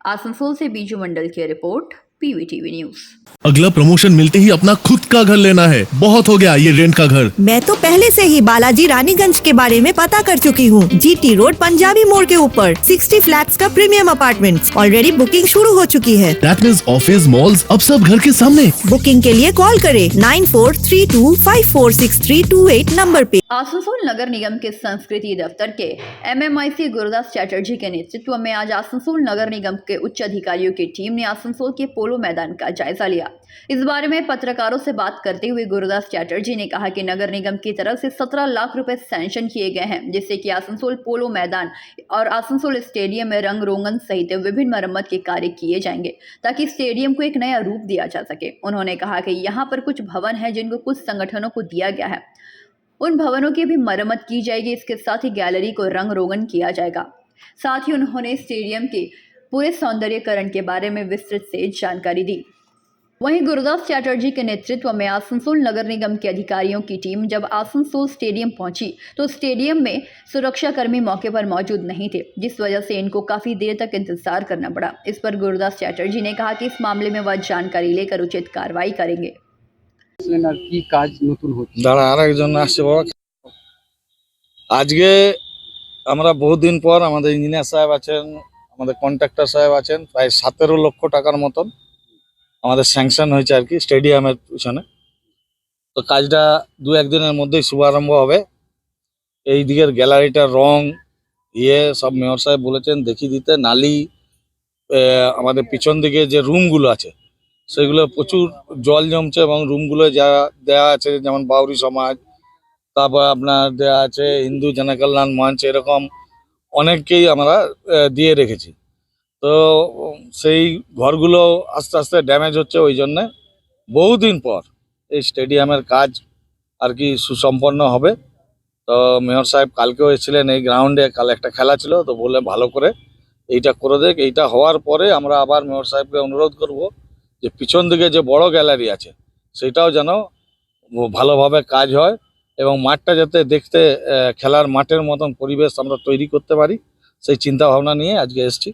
आसनसोल से बीजू मंडल की रिपोर्ट, PVTV न्यूज। अगला प्रमोशन मिलते ही अपना खुद का घर लेना है, बहुत हो गया ये रेंट का घर। मैं तो पहले से ही बालाजी रानीगंज के बारे में पता कर चुकी हूँ। GT रोड पंजाबी मोड़ के ऊपर 60 फ्लैट्स का प्रीमियम अपार्टमेंट्स ऑलरेडी बुकिंग शुरू हो चुकी है। दैट मींस ऑफिस मॉल्स अब सब घर के सामने। बुकिंग के लिए कॉल करें 9432546328 नंबर पे। आसनसोल नगर निगम के संस्कृति दफ्तर के MMIC गुरुदास चैटर्जी के नेतृत्व में आज आसनसोल नगर निगम के उच्च अधिकारियों की टीम ने आसनसोल के पोलो मैदान का जायजा लिया। इस बारे में पत्रकारों से बात करते हुए गुरुदास चैटर्जी ने कहा कि नगर निगम की तरफ से 17 लाख रुपए सैंक्शन किए गए हैं, जिससे कि आसनसोल पोलो मैदान और आसनसोल स्टेडियम में रंग रोगन सहित विभिन्न मरम्मत के कार्य किए जाएंगे ताकि स्टेडियम को एक नया रूप दिया जा सके। उन्होंने कहा कि यहाँ पर कुछ भवन है जिनको कुछ संगठनों को दिया गया है, उन भवनों की भी मरम्मत की जाएगी। इसके साथ ही गैलरी को रंग रोगन किया जाएगा। साथ ही उन्होंने स्टेडियम के पूरे सौंदर्यीकरण के बारे में विस्तृत से जानकारी दी। वहीं गुरुदास चैटर्जी के नेतृत्व में आसनसोल नगर निगम के अधिकारियों की टीम जब आसनसोल स्टेडियम पहुंची तो स्टेडियम में सुरक्षाकर्मी मौके पर मौजूद नहीं थे, जिस वजह से इनको काफ़ी देर तक इंतजार करना पड़ा। इस पर गुरुदास चैटर्जी ने कहा कि इस मामले में वह जानकारी लेकर उचित कार्रवाई करेंगे। আজকে আমরা বহুদিন পর আমাদের ইঞ্জিনিয়ার সাহেব আছেন, আমাদের কন্ট্রাক্টর সাহেব আছেন, প্রায় 17 লক্ষ টাকার মতন আমাদের স্যাংশন হয়েছে আর কি স্টেডিয়ামের পিছনে। তো কাজটা 2-1 দিনের মধ্যেই শুভারম্ভ হবে। এই দিকের গ্যালারিটার রং সব মেয়র সাহেব বলেছেন দেখিয়ে দিতে। নালি আমাদের পিছন দিকে যে রুমগুলো আছে সেগুলো প্রচুর জল জমছে এবং রুমগুলো যা দেয়া আছে যেমন বাউরি সমাজ, তারপর আপনার দেয়া আছে হিন্দু জনকল্যাণ মঞ্চ, এরকম অনেককেই আমরা দিয়ে রেখেছি। তো সেই ঘরগুলো আস্তে আস্তে ড্যামেজ হচ্ছে, ওই জন্যে বহুদিন পর এই স্টেডিয়ামের কাজ আর কি সুসম্পন্ন হবে। তো মেয়র সাহেব কালকেও এসেছিলেন এই গ্রাউন্ডে, কাল একটা খেলা ছিল, তো বলে ভালো করে এইটা করে দেখ। এইটা হওয়ার পরে আমরা আবার মেয়র সাহেবকে অনুরোধ করব যে পিছন দিকে যে বড় গ্যালারি আছে সেটাও যেন ভালোভাবে কাজ হয় এবং মাঠটা যাতে দেখতে খেলার মাঠের মতন পরিবেশ আমরা তৈরি করতে পারি, সেই চিন্তা ভাবনা নিয়ে আজকে এসেছি।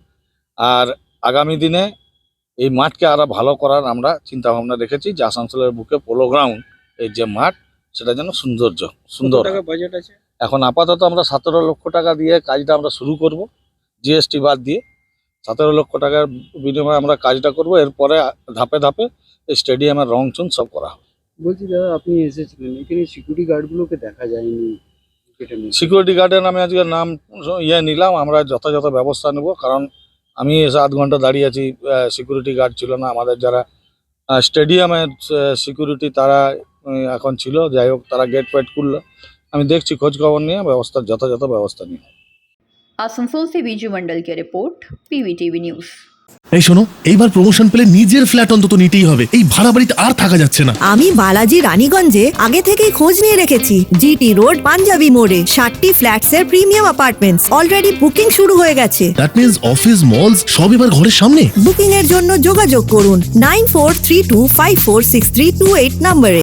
আর আগামী দিনে এই মাঠকে আরো ভালো করার আমরা চিন্তা ভাবনা রেখেছি, যে আসানসোলের বুকে পোলো গ্রাউন্ড এই যে মাঠ, সেটা যেন সুন্দর হয়। বাজেট আছে এখন আপাতত আমরা 17 লক্ষ টাকা দিয়ে কাজটা আমরা শুরু করব, জিএসটি বাদ দিয়ে 17 লক্ষ টাকার বিনিময়ে আমরা কাজটা করব। এরপরে ধাপে ধাপে এই স্টেডিয়ামের রংচুন সব করা হবে। বলছি দাদা, আপনি এসেছিলেন, এখানে সিকিউরিটি গার্ডগুলোকে দেখা যায়নি। সিকিউরিটি গার্ডের আমি আজকে নাম নিলাম, আমরা যথাযথ ব্যবস্থা নেব। কারণ আমি এসে 8 ঘন্টা দাঁড়িয়ে আছি, সিকিউরিটি গার্ড ছিল না। আমাদের যারা স্টেডিয়ামের সিকিউরিটি তারা এখন ছিল, যাই হোক তারা গেট ফেট খুললো। আমি দেখছি খোঁজ খবর নিয়ে যথাযথ ব্যবস্থা নিয়ে। आसनसोल से बीजू मंडल की रिपोर्ट, PVTV न्यूज़। এই শোনো, এইবার প্রমোশন পেলে নিজের ফ্ল্যাট অন্তত নিতেই হবে। এই ভাড়া বাড়িতে আর থাকা যাচ্ছে না। আমি বালাজি রানীগঞ্জে আগে থেকেই খোঁজ নিয়ে রেখেছি। জিটি রোড পাঞ্জাবি মোড়ে 60টি ফ্ল্যাটসের প্রিমিয়াম অ্যাপার্টমেন্টস অলরেডি বুকিং শুরু হয়ে গেছে। দ্যাট মিন্স অফিস মলস সব এবার ঘরের সামনে। বুকিং এর জন্য যোগাযোগ করুন 9432546328 নম্বরে।